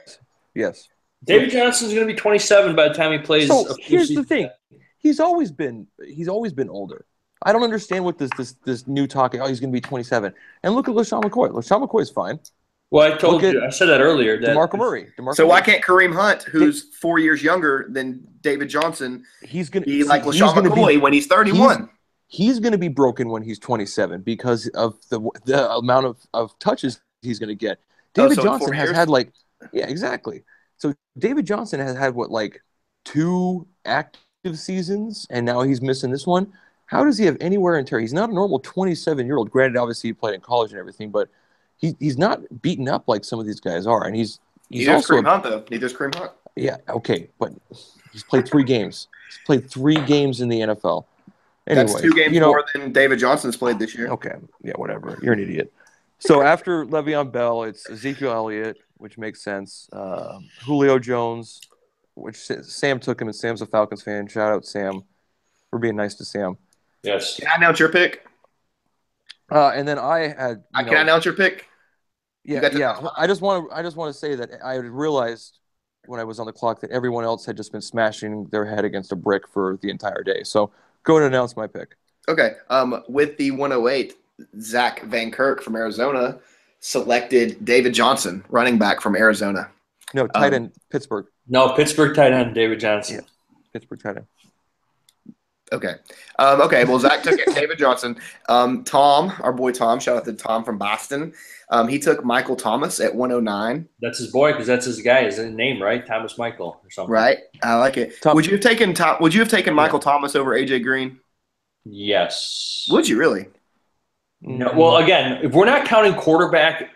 S3: Yes.
S1: David Johnson's going to be 27 by the time he plays.
S3: So here's the thing. He's always been older. I don't understand what this new talk. Oh, he's going to be 27. And look at LaShawn McCoy. LaShawn McCoy is fine.
S1: Well, I said that earlier.
S3: DeMarco Murray.
S2: So why can't Kareem Hunt, who's 4 years younger than David Johnson, be like LaShawn McCoy when he's 31?
S3: He's going to be broken when he's 27 because of the amount of touches he's going to get. David Johnson has had exactly. So David Johnson has had 2 active seasons, and now he's missing this one. How does he have any wear and tear? He's not a normal 27-year-old. Granted, obviously he played in college and everything, but he's not beaten up like some of these guys are. And he's also
S2: Kareem Hunt, though. Neither's Kareem Hunt.
S3: Yeah, okay, but he's played 3 games. He's played 3 games in the NFL. Anyway,
S2: that's 2 games more than David Johnson's played this year.
S3: Okay, yeah, whatever. You're an idiot. So after Le'Veon Bell, it's Ezekiel Elliott, which makes sense. Julio Jones, which Sam took him, and Sam's a Falcons fan. Shout out Sam for being nice to Sam.
S1: Yes.
S2: Can I announce your pick?
S3: And then I had.
S2: Can I announce your pick?
S3: Yeah. I just want to say that I realized when I was on the clock that everyone else had just been smashing their head against a brick for the entire day. So go ahead and announce my pick.
S2: Okay. With the 108, Zach Van Kirk from Arizona selected David Johnson, running back from Arizona.
S3: No, tight end, Pittsburgh.
S1: No, Pittsburgh tight end, David Johnson.
S3: Yeah, Pittsburgh tight end.
S2: Okay. Okay. Well, Zach took David Johnson. Tom, our boy Tom, shout out to Tom from Boston. He took Michael Thomas at 109.
S1: That's his boy because that's his guy. His name, right? Thomas Michael or something.
S2: Right. I like it. Would you have taken Michael Thomas over AJ Green?
S1: Yes.
S2: Would you really?
S1: No. Well, again, if we're not counting quarterback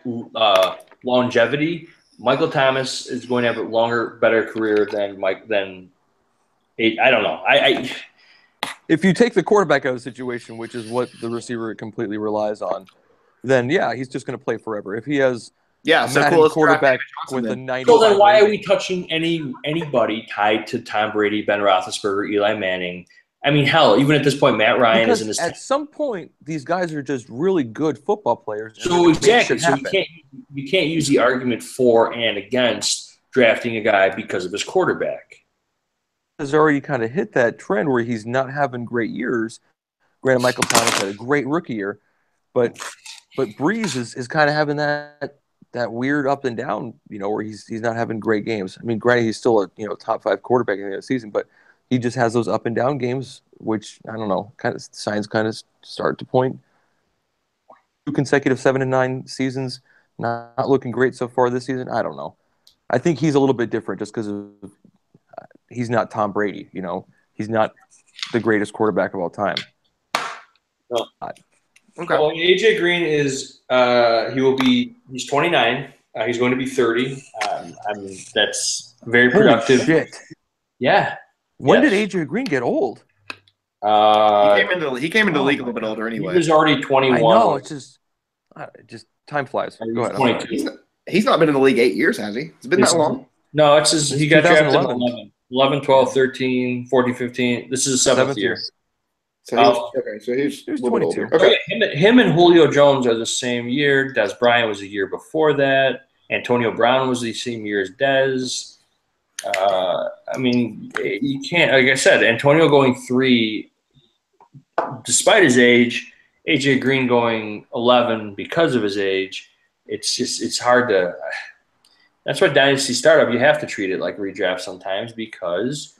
S1: longevity, Michael Thomas is going to have a longer, better career than Mike. I don't know.
S3: If you take the quarterback out of the situation, which is what the receiver completely relies on, then yeah, he's just going to play forever. If he has a quarterback with a 90,
S1: so then why are we touching anybody tied to Tom Brady, Ben Roethlisberger, Eli Manning? I mean, hell, even at this point, Matt Ryan is in his.
S3: At some point, these guys are just really good football players.
S1: So exactly, so you can't use the argument for and against drafting a guy because of his quarterback.
S3: Has already kind of hit that trend where he's not having great years. Granted, Michael Thomas had a great rookie year, but Breeze is kind of having that weird up and down, where he's not having great games. I mean, granted, he's still a top 5 quarterback in the end of the season, but he just has those up and down games, which I don't know, signs start to point. 2 consecutive 7-9 seasons, not looking great so far this season. I don't know. I think he's a little bit different just because of. He's not Tom Brady, He's not the greatest quarterback of all time.
S1: No. Okay. Well, AJ Green is he's 29. He's going to be 30. That's very productive.
S3: Holy shit.
S1: Yeah.
S3: When did AJ Green get old?
S2: He came into the league a little bit older anyway.
S1: He was already 21.
S3: I know, it's just time flies. Go ahead.
S1: 22.
S2: He's not been in the league 8 years, has he? It's been that long?
S1: No, he got drafted in 11, 12, 13, 14, 15. This is his 7th year.
S2: So he's 22.
S1: Okay. Him and Julio Jones are the same year. Des Bryant was a year before that. Antonio Brown was the same year as Des. I mean, you can't. Like I said, Antonio going 3, despite his age. AJ Green going 11 because of his age. It's hard to. That's why Dynasty Startup, you have to treat it like redraft sometimes because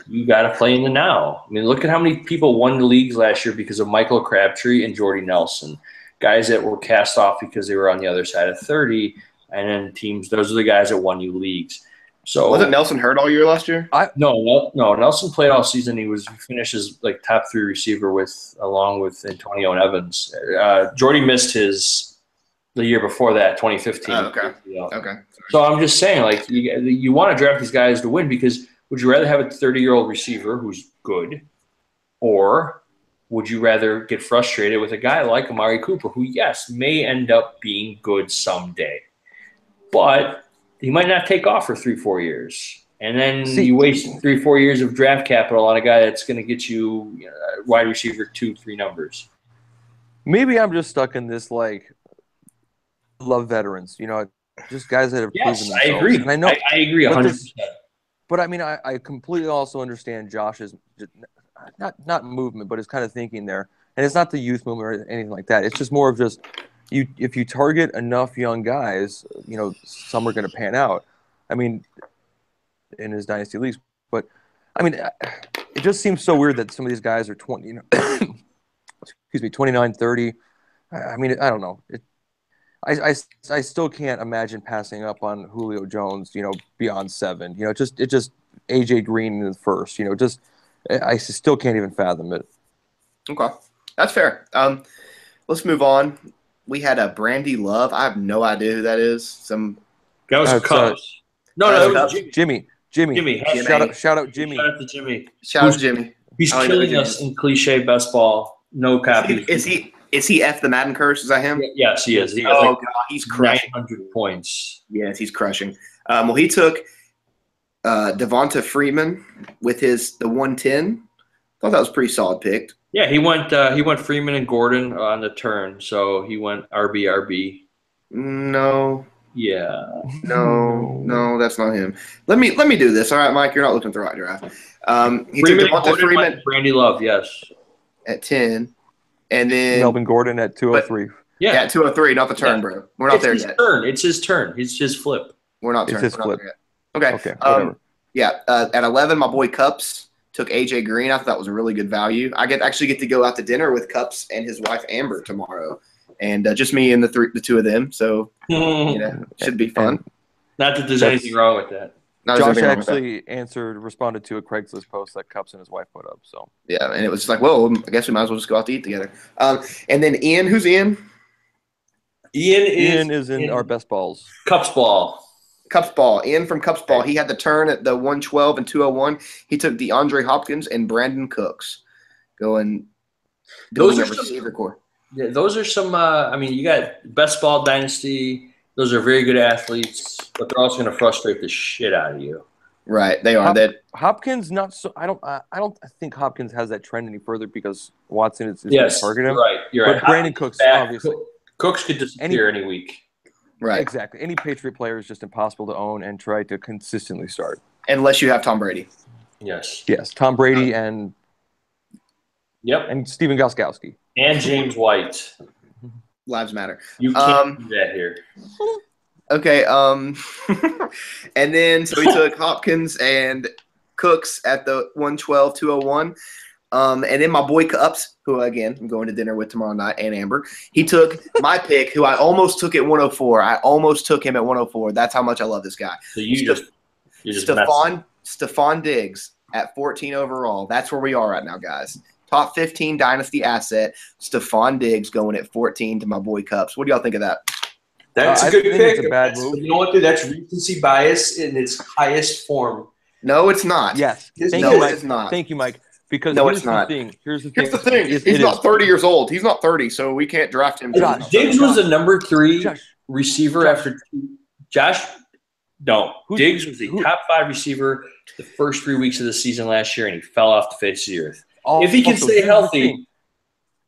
S1: you got to play in the now. I mean, look at how many people won the leagues last year because of Michael Crabtree and Jordy Nelson, guys that were cast off because they were on the other side of 30, and then teams. Those are the guys that won you leagues. So
S2: wasn't Nelson hurt all year last year?
S1: No. Nelson played all season. He finished as like top 3 receiver along with Antonio and Evans. Jordy missed the year before that, 2015.
S2: Okay.
S1: So I'm just saying, like, you want to draft these guys to win because would you rather have a 30-year-old receiver who's good, or would you rather get frustrated with a guy like Amari Cooper who, yes, may end up being good someday, but he might not take off for 3-4 years. And then you waste 3-4 years of draft capital on a guy that's going to get you wide receiver 2-3 numbers.
S3: Maybe I'm just stuck in this, like, love veterans, just guys that have proven themselves.
S1: I agree.
S3: And I
S1: agree 100%.
S3: But I mean, I completely also understand Josh's not movement, but his kind of thinking there. And it's not the youth movement or anything like that. It's just more of just if you target enough young guys, some are going to pan out. I mean, in his dynasty leagues, but I mean, it just seems so weird that some of these guys are 20, excuse me, 29, 30. I mean, I don't know. I still can't imagine passing up on Julio Jones, beyond 7. It just AJ Green in the first. I still can't even fathom it.
S2: Okay, that's fair. Let's move on. We had a Brandy Love. I have no idea who that is.
S1: That was Cubs. No, it was
S3: Jimmy.
S1: Jimmy.
S3: Shout out Jimmy.
S1: Shout out to Jimmy.
S2: Shout out to Jimmy.
S1: He's killing us in cliche best ball. No copy.
S2: Is he F the Madden curse? Is that him?
S1: Yes, he is.
S2: God, he's crushing.
S1: 900 points.
S2: Yes, he's crushing. Well, he took Devonta Freeman with the 110. Thought that was a pretty solid pick.
S1: Yeah, he went Freeman and Gordon on the turn, so he went RB.
S2: No.
S1: Yeah.
S2: No, that's not him. Let me do this. All right, Mike, you're not looking at the right draft. He
S1: Freeman,
S2: took Devonta Freeman,
S1: Brandy Love, yes,
S2: at 10, and then
S3: Melvin Gordon at 203.
S2: Yeah, at 203, not the turn, bro. We're not there yet.
S1: It's his turn. It's his flip.
S2: We're not there.
S3: It's his flip.
S2: Okay.
S3: Whatever.
S2: At 11, my boy Cups took AJ Green. I thought that was a really good value. I actually get to go out to dinner with Cups and his wife Amber tomorrow, and just me and the two of them. So should be fun.
S1: Not that there's anything wrong with that.
S3: Josh actually responded to a Craigslist post that Cups and his wife put up. So
S2: yeah, and it was just like, well, I guess we might as well just go out to eat together. And then Ian, who's Ian?
S3: Ian is in our best balls.
S1: Cups ball.
S2: Ian from Cups ball. He had the turn at the 112 and 201. He took DeAndre Hopkins and Brandon Cooks, going
S1: those are
S2: receiver core.
S1: Yeah, those are some. You got best ball dynasty. Those are very good athletes, but they're also going to frustrate the shit out of you.
S2: Right, they are.
S3: Hopkins not so. I don't think Hopkins has that trend any further because Watson is
S1: going to
S3: target him.
S1: You're right.
S3: But Brandon Cooks, obviously,
S1: Cooks could disappear any week.
S2: Right,
S3: exactly. Any Patriot player is just impossible to own and try to consistently start
S2: unless you have Tom Brady.
S1: Yes,
S3: Tom Brady and Steven Gostkowski
S1: and James White.
S2: Lives matter.
S1: You can't do that here.
S2: Okay. And then so he took Hopkins and Cooks at the 112, 201. And then my boy Cups, who again I'm going to dinner with tomorrow night, and Amber. He took my pick, who I almost took at 104. I almost took him at 104. That's how much I love this guy.
S1: So you just
S2: Stephon Diggs at 14 overall. That's where we are right now, guys. Top 15 dynasty asset, Stephon Diggs going at 14 to my boy Cups. What do y'all think of that?
S1: That's a good pick.
S3: It's a bad move.
S1: You know what, dude? That's recency bias in its highest form.
S2: No, it's not.
S3: Yes.
S2: It's not.
S3: Thank you, Mike. Because
S2: it's not.
S3: Here's the thing.
S2: He's not 30 years old. He's not 30, so we can't draft him.
S1: Diggs was the number 3 receiver after Josh. No, Diggs was the top 5 receiver the first 3 weeks of the season last year, and he fell off the face of the earth. If he can stay healthy.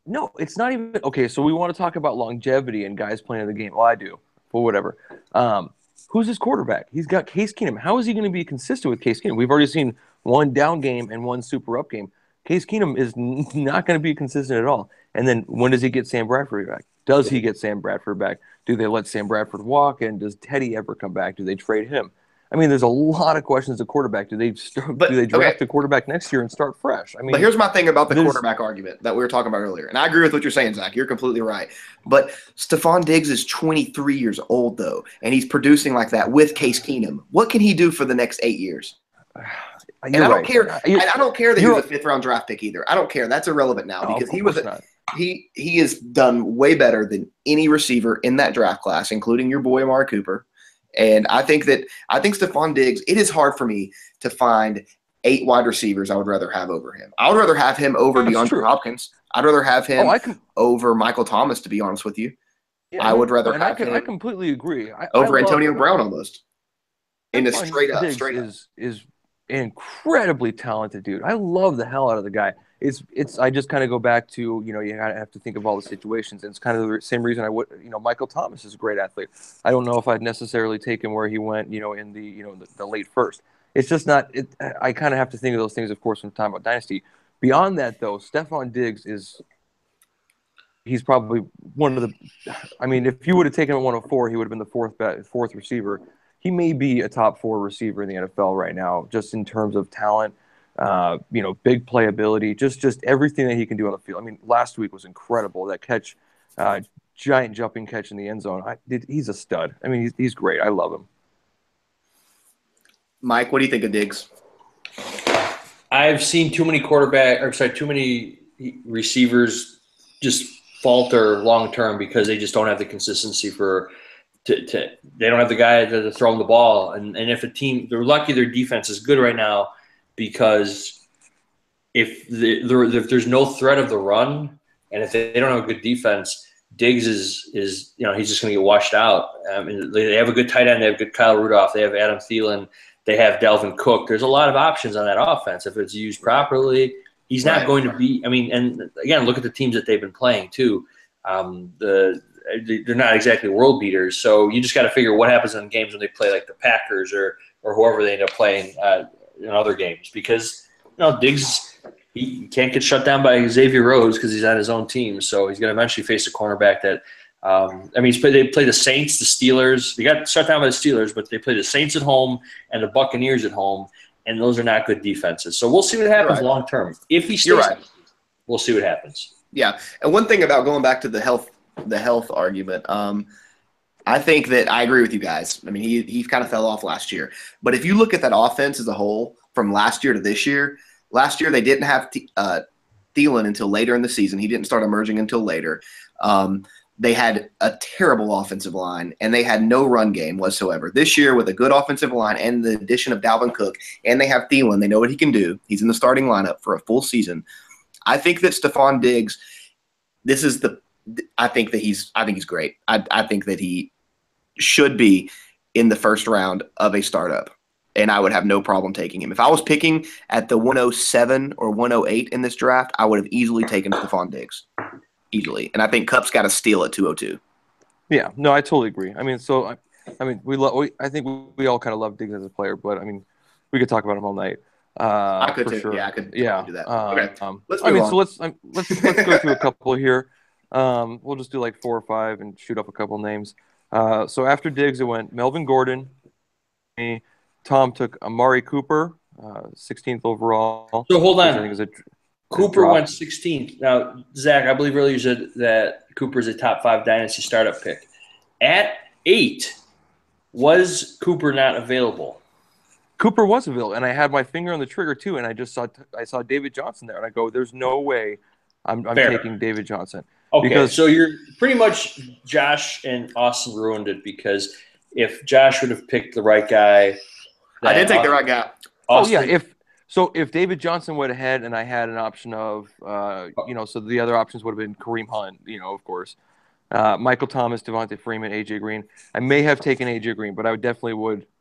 S3: No, it's not even – okay, so we want to talk about longevity and guys playing the game. Well, I do, but whatever. Who's his quarterback? He's got Case Keenum. How is he going to be consistent with Case Keenum? We've already seen one down game and one super up game. Case Keenum is not going to be consistent at all. And then when does he get Sam Bradford back? Does he get Sam Bradford back? Do they let Sam Bradford walk? And does Teddy ever come back? Do they trade him? I mean, there's a lot of questions at quarterback. Do they draft the quarterback next year and start fresh? I mean,
S2: but here's my thing about the quarterback argument that we were talking about earlier, and I agree with what you're saying, Zach. You're completely right. But Stephon Diggs is 23 years old, though, and he's producing like that with Case Keenum. What can he do for the next 8 years? And I don't care. I don't care that he was a 5th-round draft pick either. I don't care. That's irrelevant now because he has done way better than any receiver in that draft class, including your boy Amari Cooper. And I think Stephon Diggs, it is hard for me to find 8 wide receivers I would rather have over him. I would rather have him over DeAndre Hopkins. I'd rather have him over Michael Thomas, to be honest with you. Yeah, I would rather have him.
S3: I completely agree.
S2: Over Antonio Brown almost. In a straight up.
S3: Is an incredibly talented dude. I love the hell out of the guy. I just kind of go back to, you have to think of all the situations. And it's kind of the same reason I would, Michael Thomas is a great athlete. I don't know if I'd necessarily take him where he went, in the late first. It's just not, I kind of have to think of those things, of course, when talking about dynasty. Beyond that, though, Stephon Diggs he's probably one of the, if you would have taken him at 104, he would have been the fourth receiver. He may be a top 4 receiver in the NFL right now, just in terms of talent. Big playability, just everything that he can do on the field. Last week was incredible. That catch, giant jumping catch in the end zone. He's a stud. He's great. I love him.
S2: Mike, what do you think of Diggs?
S1: I've seen too many receivers just falter long term because they just don't have the consistency they don't have the guy to throw them the ball. And if a team, they're lucky their defense is good right now. Because if there's no threat of the run, and if they don't have a good defense, Diggs is he's just going to get washed out. They have a good tight end. They have good Kyle Rudolph. They have Adam Thielen. They have Dalvin Cook. There's a lot of options on that offense. If it's used properly, he's not going to be – and again, look at the teams that they've been playing too. They're not exactly world beaters. So you just got to figure what happens in games when they play like the Packers or whoever they end up playing in other games, because Diggs, he can't get shut down by Xavier Rhodes because he's on his own team, so he's going to eventually face a cornerback that they play the Saints, the Steelers. They got shut down by the Steelers, but they play the Saints at home and the Buccaneers at home, and those are not good defenses. So we'll see what happens long term. If he stays, we'll see what happens.
S2: Yeah, and one thing about going back to the health argument, I think that I agree with you guys. I mean, he kind of fell off last year, but if you look at that offense as a whole from last year to this year, last year they didn't have Thielen until later in the season. He didn't start emerging until later. They had a terrible offensive line, and they had no run game whatsoever. This year, with a good offensive line and the addition of Dalvin Cook, and they have Thielen, they know what he can do. He's in the starting lineup for a full season. I think that Stephon Diggs, I think he's great. I think that he should be in the first round of a startup, and I would have no problem taking him. If I was picking at the 107 or 108 in this draft, I would have easily taken Stephon Diggs. Easily. And I think Kupp's got to steal at 202.
S3: Yeah, no, I totally agree. I mean, I think we all kind of love Diggs as a player, but I mean, we could talk about him all night.
S2: I could
S3: for
S2: too.
S3: sure.
S2: Yeah, I could do that. Okay.
S3: Let's move on. So let's go through a couple here. We'll just do like 4 or 5 and shoot up a couple names. So after Diggs, it went Melvin Gordon. Tom took Amari Cooper, 16th overall.
S1: So hold on.
S3: I think is
S1: Cooper went 16th. Now, Zach, I believe earlier you said that Cooper's a top 5 dynasty startup pick. At 8, was Cooper not available?
S3: Cooper was available, and I had my finger on the trigger too, and I saw David Johnson there, and I go, "There's no way I'm taking David Johnson."
S1: Okay, so you're pretty much Josh and Austin ruined it, because if Josh would have picked the right guy,
S2: I did take the right guy.
S1: Austin,
S3: if David Johnson went ahead and I had an option of, so the other options would have been Kareem Hunt, of course, Michael Thomas, Devontae Freeman, AJ Green. I may have taken AJ Green, but I would definitely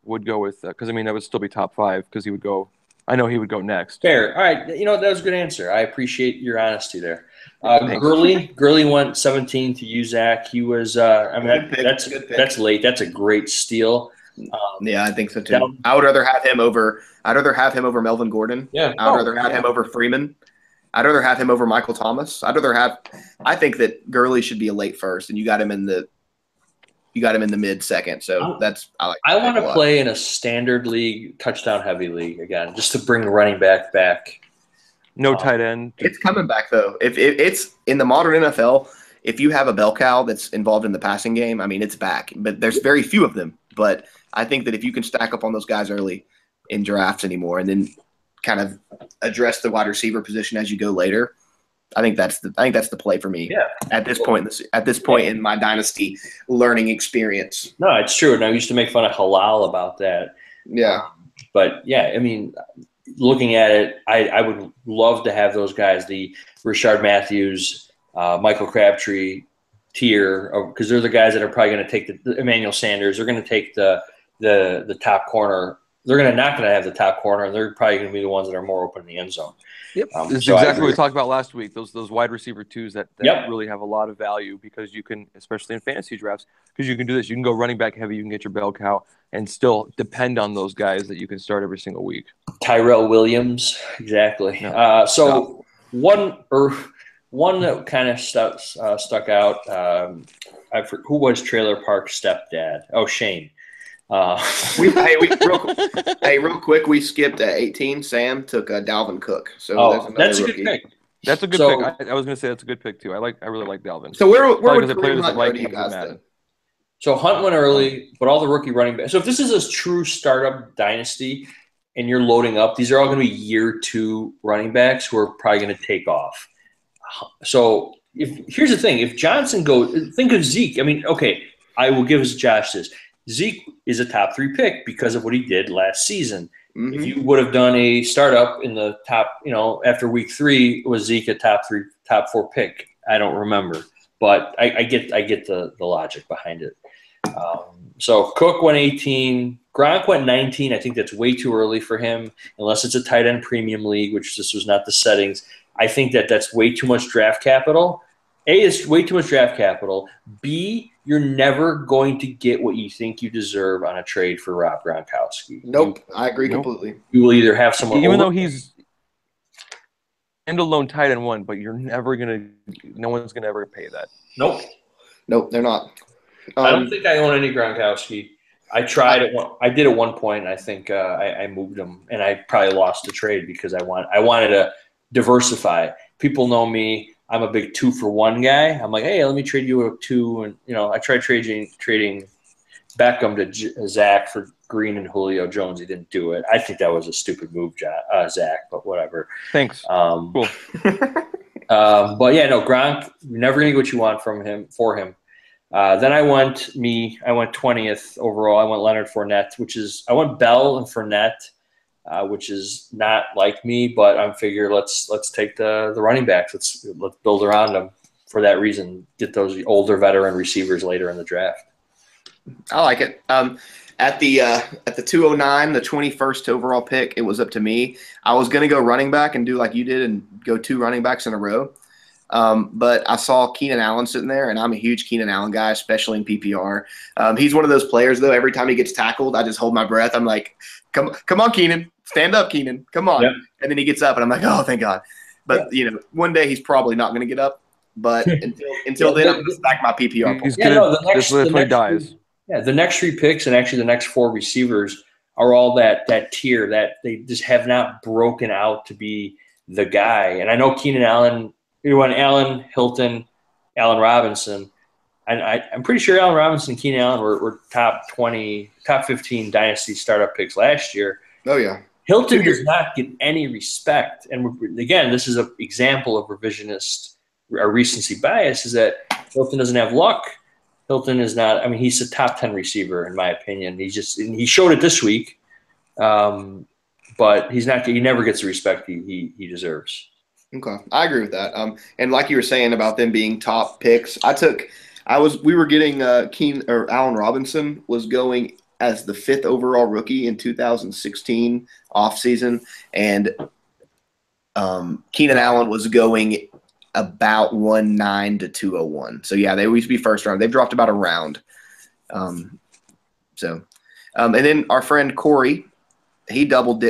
S3: would go with because that would still be top 5 because he would go. I know he would go next.
S1: Fair. All right. That was a good answer. I appreciate your honesty there. Gurley went 17 to you, Zach. He was. That's late. That's a great steal.
S2: Yeah, I think so too. I would rather have him over. I'd rather have him over Melvin Gordon.
S1: Yeah.
S2: I'd rather have him over Freeman. I'd rather have him over Michael Thomas. I think that Gurley should be a late first, and you got him in the mid second. So I
S1: want to play in a standard league, touchdown heavy league again, just to bring the running back.
S3: No tight end.
S2: It's coming back though. If it's in the modern NFL, if you have a bell cow that's involved in the passing game, I mean, it's back. But there's very few of them. But I think that if you can stack up on those guys early in drafts anymore, and then kind of address the wide receiver position as you go later, I think that's the play for me.
S1: Yeah.
S2: At this point in my dynasty learning experience.
S1: No, it's true. And I used to make fun of Halal about that.
S2: Yeah.
S1: But yeah, I mean, looking at it, I would love to have those guys, the Rashard Matthews, Michael Crabtree tier, because they're the guys that are probably going to take the Emmanuel Sanders. They're going to take the top corner. They're not going to have the top corner, and they're probably going to be the ones that are more open in the end zone.
S3: Yep, this is exactly what we talked about last week. Those wide receiver twos that really have a lot of value, because you can, especially in fantasy drafts, because you can do this. You can go running back heavy. You can get your bell cow and still depend on those guys that you can start every single week.
S1: Tyrell Williams, exactly. One that kind of stuck out. Who was Trailer Park's stepdad? Oh, Shane.
S2: Real quick, we skipped at 18. Sam took Dalvin Cook. So
S1: that's a good pick.
S3: That's a good pick. I was going to say that's a good pick too. I really like Dalvin.
S2: So where would Kareem Hunt go to you guys then?
S1: So Hunt went early, but all the rookie running backs. So if this is a true startup dynasty and you're loading up, these are all going to be year 2 running backs who are probably going to take off. So here's the thing: if Johnson goes, think of Zeke. I mean, okay, I will give Josh this. Zeke is a top 3 pick because of what he did last season. Mm-hmm. If you would have done a startup in the top, after week 3, was Zeke a top 4 pick? I don't remember, but I get the logic behind it. So Cook went 18, Gronk went 19. I think that's way too early for him, unless it's a tight end premium league, which this was not the settings. I think that's way too much draft capital. A, is way too much draft capital. B, you're never going to get what you think you deserve on a trade for Rob Gronkowski.
S2: Nope, I agree completely.
S1: You will either have someone,
S3: even though he's standalone tight end 1, but no one's gonna ever pay that.
S1: Nope,
S2: they're not.
S1: I don't think I own any Gronkowski. I tried it. I did at one point. I think I moved him, and I probably lost the trade because I wanted to diversify. People know me. I'm a big 2-for-1 guy. I'm like, hey, let me trade you a 2, and I tried trading Beckham to Zach for Green and Julio Jones. He didn't do it. I think that was a stupid move, Zach, but whatever.
S3: Thanks. Cool.
S1: But yeah, no, Gronk, you're never gonna get what you want from him for him. Then I went 20th overall. I went Leonard Fournette, I went Bell and Fournette, which is not like me, but I'm figure let's take the running backs. Let's build around them for that reason. Get those older veteran receivers later in the draft.
S2: I like it. At the 209, the 21st overall pick, it was up to me. I was going to go running back and do like you did and go 2 running backs in a row. But I saw Keenan Allen sitting there, and I'm a huge Keenan Allen guy, especially in PPR. He's one of those players, though, every time he gets tackled, I just hold my breath. I'm like, come on, Keenan. Stand up, Keenan. Come on. Yep. And then he gets up, and I'm like, oh, thank God. But, one day he's probably not going to get up. But until then, I'm going to stack my PPR points.
S1: The next 3 picks and actually the next 4 receivers are all that tier that they just have not broken out to be the guy. And I know Keenan Allen – we went Allen, Hilton, Allen Robinson. And I'm pretty sure Allen Robinson and Keenan Allen were top 15 dynasty startup picks last year.
S2: Oh, yeah.
S1: Hilton does not get any respect. And again, this is an example of revisionist or recency bias is that Hilton doesn't have luck. Hilton is not – I mean, he's a top 10 receiver in my opinion. He showed it this week, but he's not – he never gets the respect he deserves.
S2: Okay, I agree with that. And like you were saying about them being top picks, we were getting Allen Robinson was going as the 5th overall rookie in 2016 offseason, and Keenan Allen was going about 1.9 to 201. So yeah, they used to be first round. They've dropped about a round. And then our friend Corey, he doubled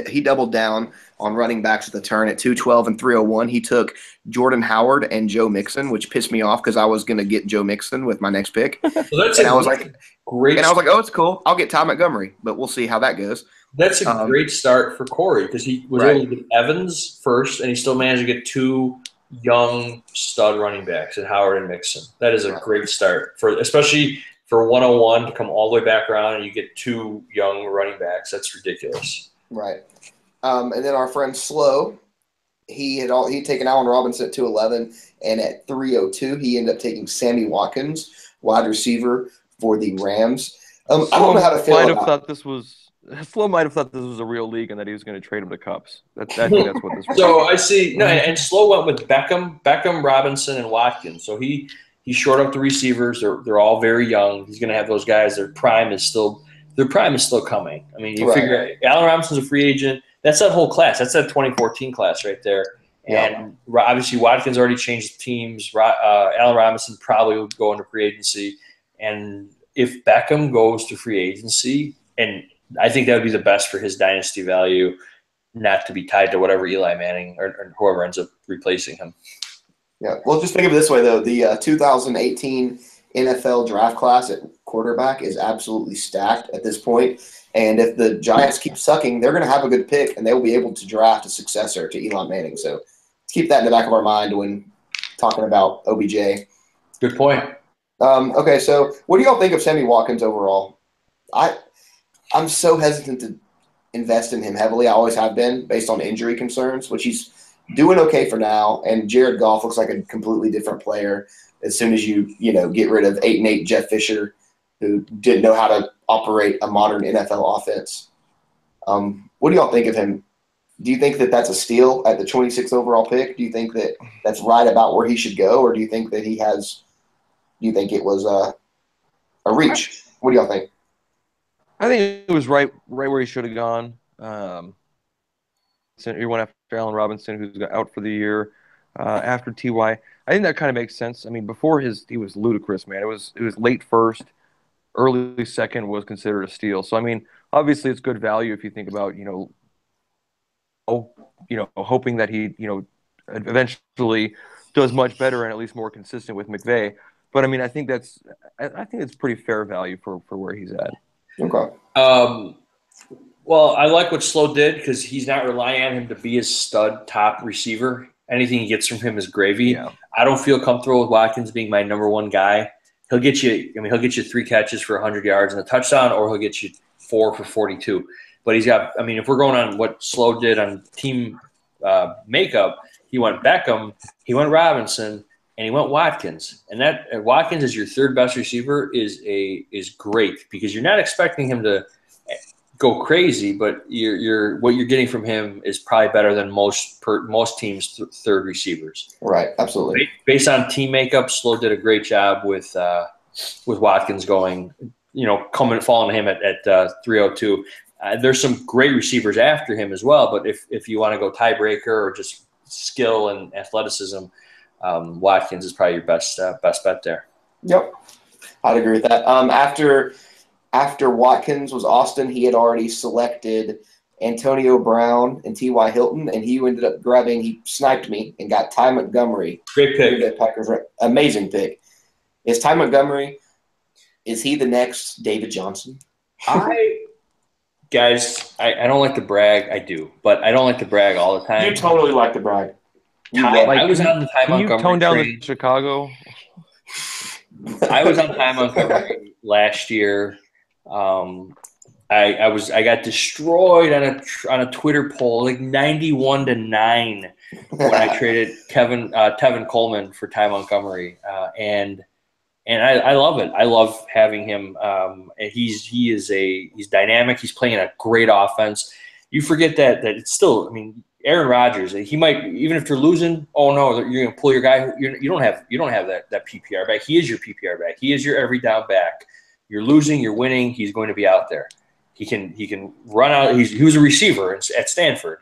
S2: down on running backs at the turn at 212 and 301. He took Jordan Howard and Joe Mixon, which pissed me off because I was going to get Joe Mixon with my next pick. I was like, oh, it's cool. I'll get Ty Montgomery, but we'll see how that goes.
S1: That's a great start for Corey because he was able to get Evans first, and he still managed to get 2 young stud running backs in Howard and Mixon. That is a great start especially for 101 to come all the way back around and you get 2 young running backs. That's ridiculous.
S2: Right. And then our friend Slow, he'd taken Allen Robinson at 211, and at 302 he ended up taking Sammy Watkins, wide receiver for the Rams. I don't know how to feel
S3: Flo might have thought this was a real league and that he was going to trade him to Cups. I think that's what this was.
S1: So I see. And Slow went with Beckham, Robinson, and Watkins. So he shored up the receivers. They're all very young. He's going to have those guys. Their prime is still coming. I mean, you figure Allen Robinson's a free agent. That's that whole class. That's that 2014 class right there. And obviously Watkins already changed teams. Allen Robinson probably would go into free agency. And if Beckham goes to free agency, and I think that would be the best for his dynasty value, not to be tied to whatever Eli Manning or whoever ends up replacing him.
S2: Yeah. Well, just think of it this way, though. The 2018 NFL draft class at quarterback is absolutely stacked at this point. And if the Giants keep sucking, they're going to have a good pick, and they'll be able to draft a successor to Eli Manning. So let's keep that in the back of our mind when talking about OBJ.
S1: Good point.
S2: Okay, so what do y'all think of Sammy Watkins overall? I'm so hesitant to invest in him heavily. I always have been, based on injury concerns, which he's doing okay for now. And Jared Goff looks like a completely different player as soon as you get rid of 8-8 Jeff Fisher, who didn't know how to operate a modern NFL offense. What do y'all think of him? Do you think that that's a steal at the 26th overall pick? Do you think that that's right about where he should go, or do you think that do you think it was a reach? What do y'all think?
S3: I think it was right where he should have gone. So he went after Allen Robinson, who's out for the year. After Ty, I think that kind of makes sense. I mean, before he was ludicrous, man. It was late first, early second was considered a steal. So I mean, obviously it's good value if you think about hoping that he eventually does much better and at least more consistent with McVay. But I mean, I think it's pretty fair value for where he's at.
S2: Okay.
S1: Well, I like what Slow did because he's not relying on him to be his stud top receiver. Anything he gets from him is gravy.
S3: Yeah.
S1: I don't feel comfortable with Watkins being my number one guy. He'll get you 3 catches for 100 yards and a touchdown, or he'll get you 4 for 42. But he's got – if we're going on what Slow did on team makeup, he went Beckham, he went Robinson, and he went Watkins. And that Watkins as your third best receiver is great because you're not expecting him to – go crazy, but what you're getting from him is probably better than most teams' third receivers.
S2: Right, absolutely.
S1: Based on team makeup, Slow did a great job with Watkins going, falling to him at 302. There's some great receivers after him as well, but if you want to go tiebreaker or just skill and athleticism, Watkins is probably your best bet there.
S2: Yep, I'd agree with that. After Watkins was Austin, he had already selected Antonio Brown and T.Y. Hilton, and he ended up he sniped me and got Ty Montgomery.
S1: Great pick.
S2: Packers, amazing pick. Is Ty Montgomery, is he the next David Johnson?
S1: I don't like to brag. I do, but I don't like to brag all the time.
S2: You totally like to brag.
S1: I was on the Ty Montgomery
S3: Can you tone down
S1: train.
S3: the Chicago?
S1: I was on Ty Montgomery last year. I got destroyed on a Twitter poll, like 91-9, when I traded Tevin Coleman for Ty Montgomery, and I love it. I love having him. He's dynamic. He's playing a great offense. You forget that it's still. Aaron Rodgers. He might, even if you're losing. Oh no, you're going to pull your guy. You don't have that PPR back. He is your PPR back. He is your every down back. You're losing, you're winning. He's going to be out there. He can run out. He was a receiver at Stanford.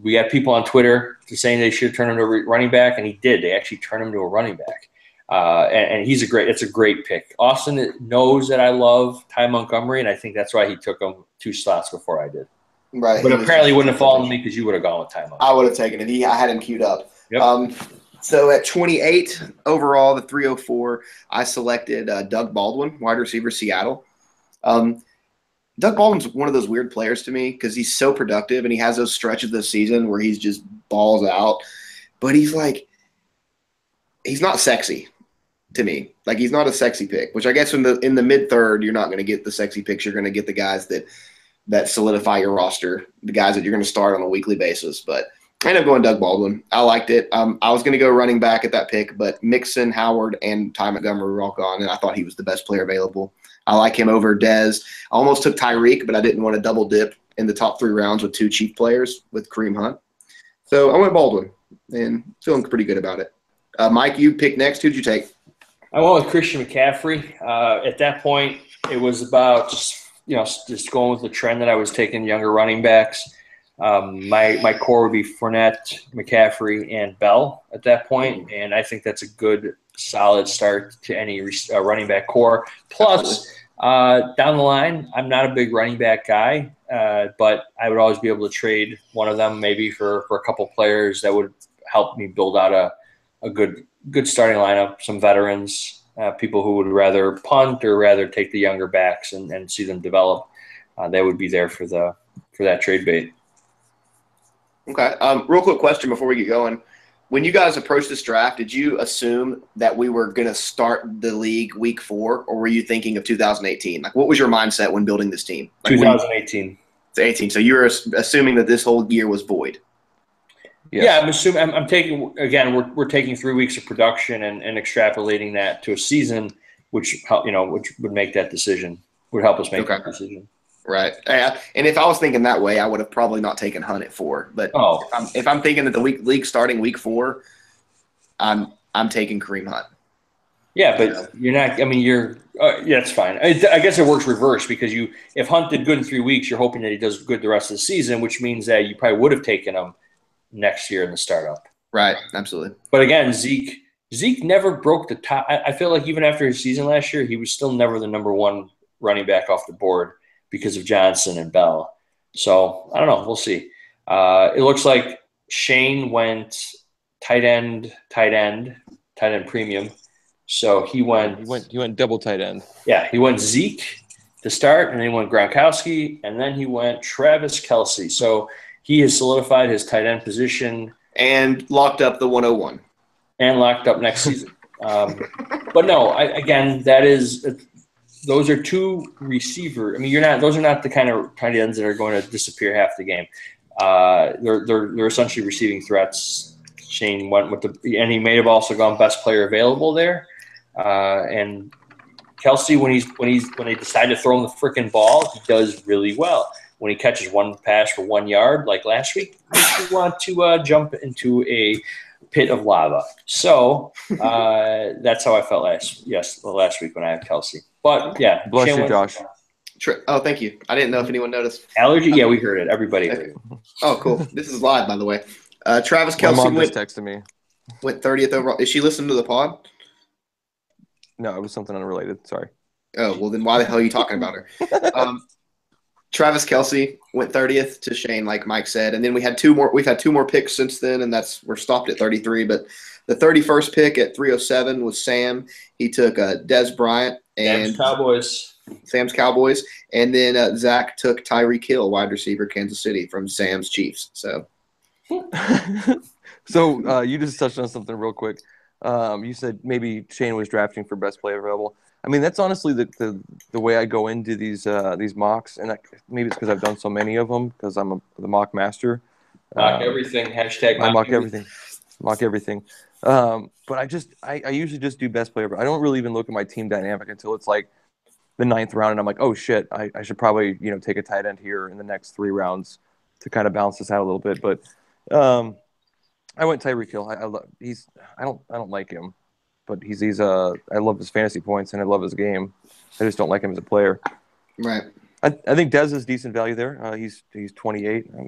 S1: We got people on Twitter saying they should turn him to a running back, and he did. They actually turned him to a running back. And it's a great pick. Austin knows that I love Ty Montgomery, and I think that's why he took him 2 slots before I did.
S2: Right.
S1: But apparently wouldn't have fallen to me because you would have gone with Ty Montgomery.
S2: I would have taken it. I had him queued up.
S1: Yep.
S2: So at 28 overall, the 304, I selected Doug Baldwin, wide receiver, Seattle. Doug Baldwin's one of those weird players to me because he's so productive and he has those stretches this season where he's just balls out. But he's not sexy to me. Like, he's not a sexy pick, which I guess in the mid-third, you're not going to get the sexy picks. You're going to get the guys that solidify your roster, the guys that you're going to start on a weekly basis. But I ended up going Doug Baldwin. I liked it. I was going to go running back at that pick, but Mixon, Howard, and Ty Montgomery were all gone, and I thought he was the best player available. I like him over Dez. I almost took Tyreek, but I didn't want to double dip in the top 3 rounds with 2 cheap players with Kareem Hunt. So I went Baldwin, and feeling pretty good about it. Mike, you picked next. Who'd you take?
S1: I went with Christian McCaffrey. At that point, it was about just going with the trend that I was taking younger running backs. My core would be Fournette, McCaffrey, and Bell at that point, and I think that's a good, solid start to any running back core. Plus, down the line, I'm not a big running back guy, but I would always be able to trade one of them maybe for a couple players that would help me build out a good starting lineup, some veterans, people who would rather punt or rather take the younger backs and see them develop. They would be there for that trade bait.
S2: Okay. Real quick question before we get going. When you guys approached this draft, did you assume that we were going to start the league week 4, or were you thinking of 2018? Like, what was your mindset when building this team? Like
S1: 2018.
S2: It's 18. So you were assuming that this whole year was void.
S3: Yes.
S1: Yeah, I'm assuming. I'm taking, again, we're taking 3 weeks of production and extrapolating that to a season, which would make that decision, would help us make that decision.
S2: Right. And if I was thinking that way, I would have probably not taken Hunt at 4. But if I'm thinking that the league starting week 4, I'm taking Kareem Hunt.
S1: Yeah, but you're not. It's fine. I guess it works reverse because if Hunt did good in 3 weeks, you're hoping that he does good the rest of the season, which means that you probably would have taken him next year in the startup.
S2: Right. Absolutely.
S1: But again, Zeke never broke the top. I feel like even after his season last year, he was still never the number 1 running back off the board because of Johnson and Bell. So I don't know. We'll see. It looks like Shane went tight end premium. So he went
S3: double tight end.
S1: Yeah, he went Zeke, to start, and then he went Gronkowski, and then he went Travis Kelce. So he has solidified his tight end position
S2: and locked up the 101
S1: and locked up next season. But no, again, those are two receiver. I mean, those are not the kind of tight ends that are going to disappear half the game. They're essentially receiving threats. Shane went with and he may have also gone best player available there. And Kelce, when they decide to throw him the freaking ball, he does really well. When he catches one pass for 1 yard, like last week, makes you want to jump into a pit of lava. So that's how I felt last week when I had Kelce. But yeah,
S3: bless you, Josh.
S2: Oh, thank you. I didn't know if anyone noticed.
S1: Allergy? Yeah, we heard it. Everybody heard it.
S2: Oh, cool. This is live, by the way. Travis Kelce
S3: My mom just texted me.
S2: Went 30th overall. Is she listening to the pod?
S3: No, it was something unrelated. Sorry.
S2: Oh, well, then why the hell are you talking about her? Travis Kelce went 30th to Shane, like Mike said. And then we've had two more picks since then, and we're stopped at 33. But the 31st pick at 307 was Sam. He took Dez Bryant and Sam's Cowboys. And then Zach took Tyreek Hill, wide receiver, Kansas City, from Sam's Chiefs. So
S3: you just touched on something real quick. You said maybe Shane was drafting for best player available. I mean, that's honestly the way I go into these mocks, and maybe it's because I've done so many of them because I'm the mock master.
S1: Mock everything. Hashtag
S3: I mock everything. Mock everything. But I usually just do best player. But I don't really even look at my team dynamic until it's like the 9th round, and I'm like, oh shit, I should probably take a tight end here in the next 3 rounds to kind of balance this out a little bit. But I went Tyreek Hill. I don't like him, but I love his fantasy points and I love his game. I just don't like him as a player.
S2: Right.
S3: I think Dez is decent value there. He's 28. I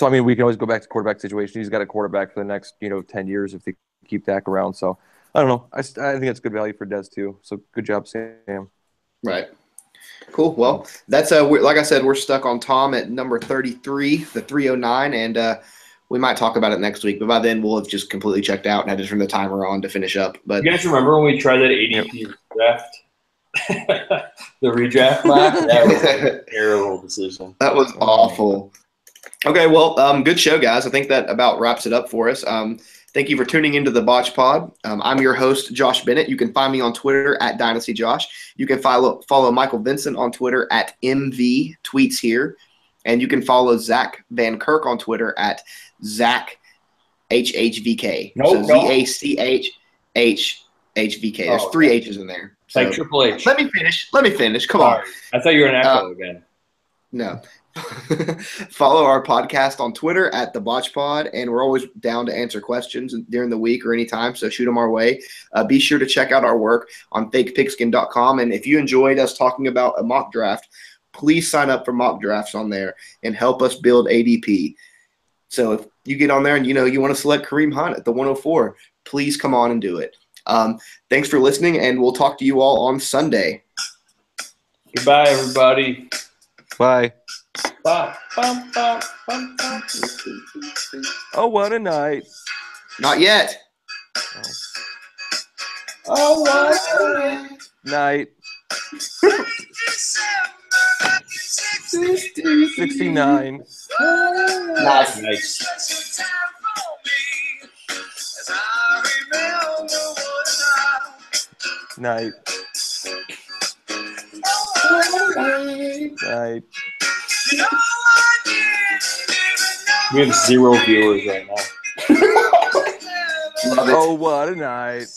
S3: mean, we can always go back to quarterback situation. He's got a quarterback for the next 10 years if they keep Dak around. So I don't know. I think that's good value for Dez too. So good job, Sam.
S2: Right. Cool. Well, that's like I said, we're stuck on Tom at number 33, the 309, and we might talk about it next week. But by then, we'll have just completely checked out and had to turn the timer on to finish up. But
S1: you guys remember when we tried that ADP draft? The redraft mock? That was a terrible decision.
S2: That was awful. Okay, well, good show, guys. I think that about wraps it up for us. Thank you for tuning into the Botch Pod. I'm your host, Josh Bennett. You can find me on Twitter at DynastyJosh. You can follow Michael Vincent on Twitter at MVTweetsHere. And you can follow Zach Van Kirk on Twitter at ZachHHVK. So ZACHHVK. There's 3 H's in there. So,
S1: like Triple H.
S2: Let me finish. Come on.
S1: I thought you were an echo again.
S2: No. Follow our podcast on Twitter at the Botch Pod, and we're always down to answer questions during the week or anytime, so shoot them our way. Be sure to check out our work on fakepigskin.com, and if you enjoyed us talking about a mock draft, please sign up for mock drafts on there and help us build ADP. So if you get on there and you want to select Kareem Hunt at the 104, please come on and do it. Thanks for listening, and we'll talk to you all on Sunday.
S1: Goodbye, everybody.
S3: Bye.
S1: Bye.
S3: Oh, what a night.
S2: Not yet.
S1: Oh, what a
S3: night. 69.
S2: Nice.
S3: Night. Night.
S1: We have 0 viewers right now.
S2: Love it.
S3: Oh, what a night.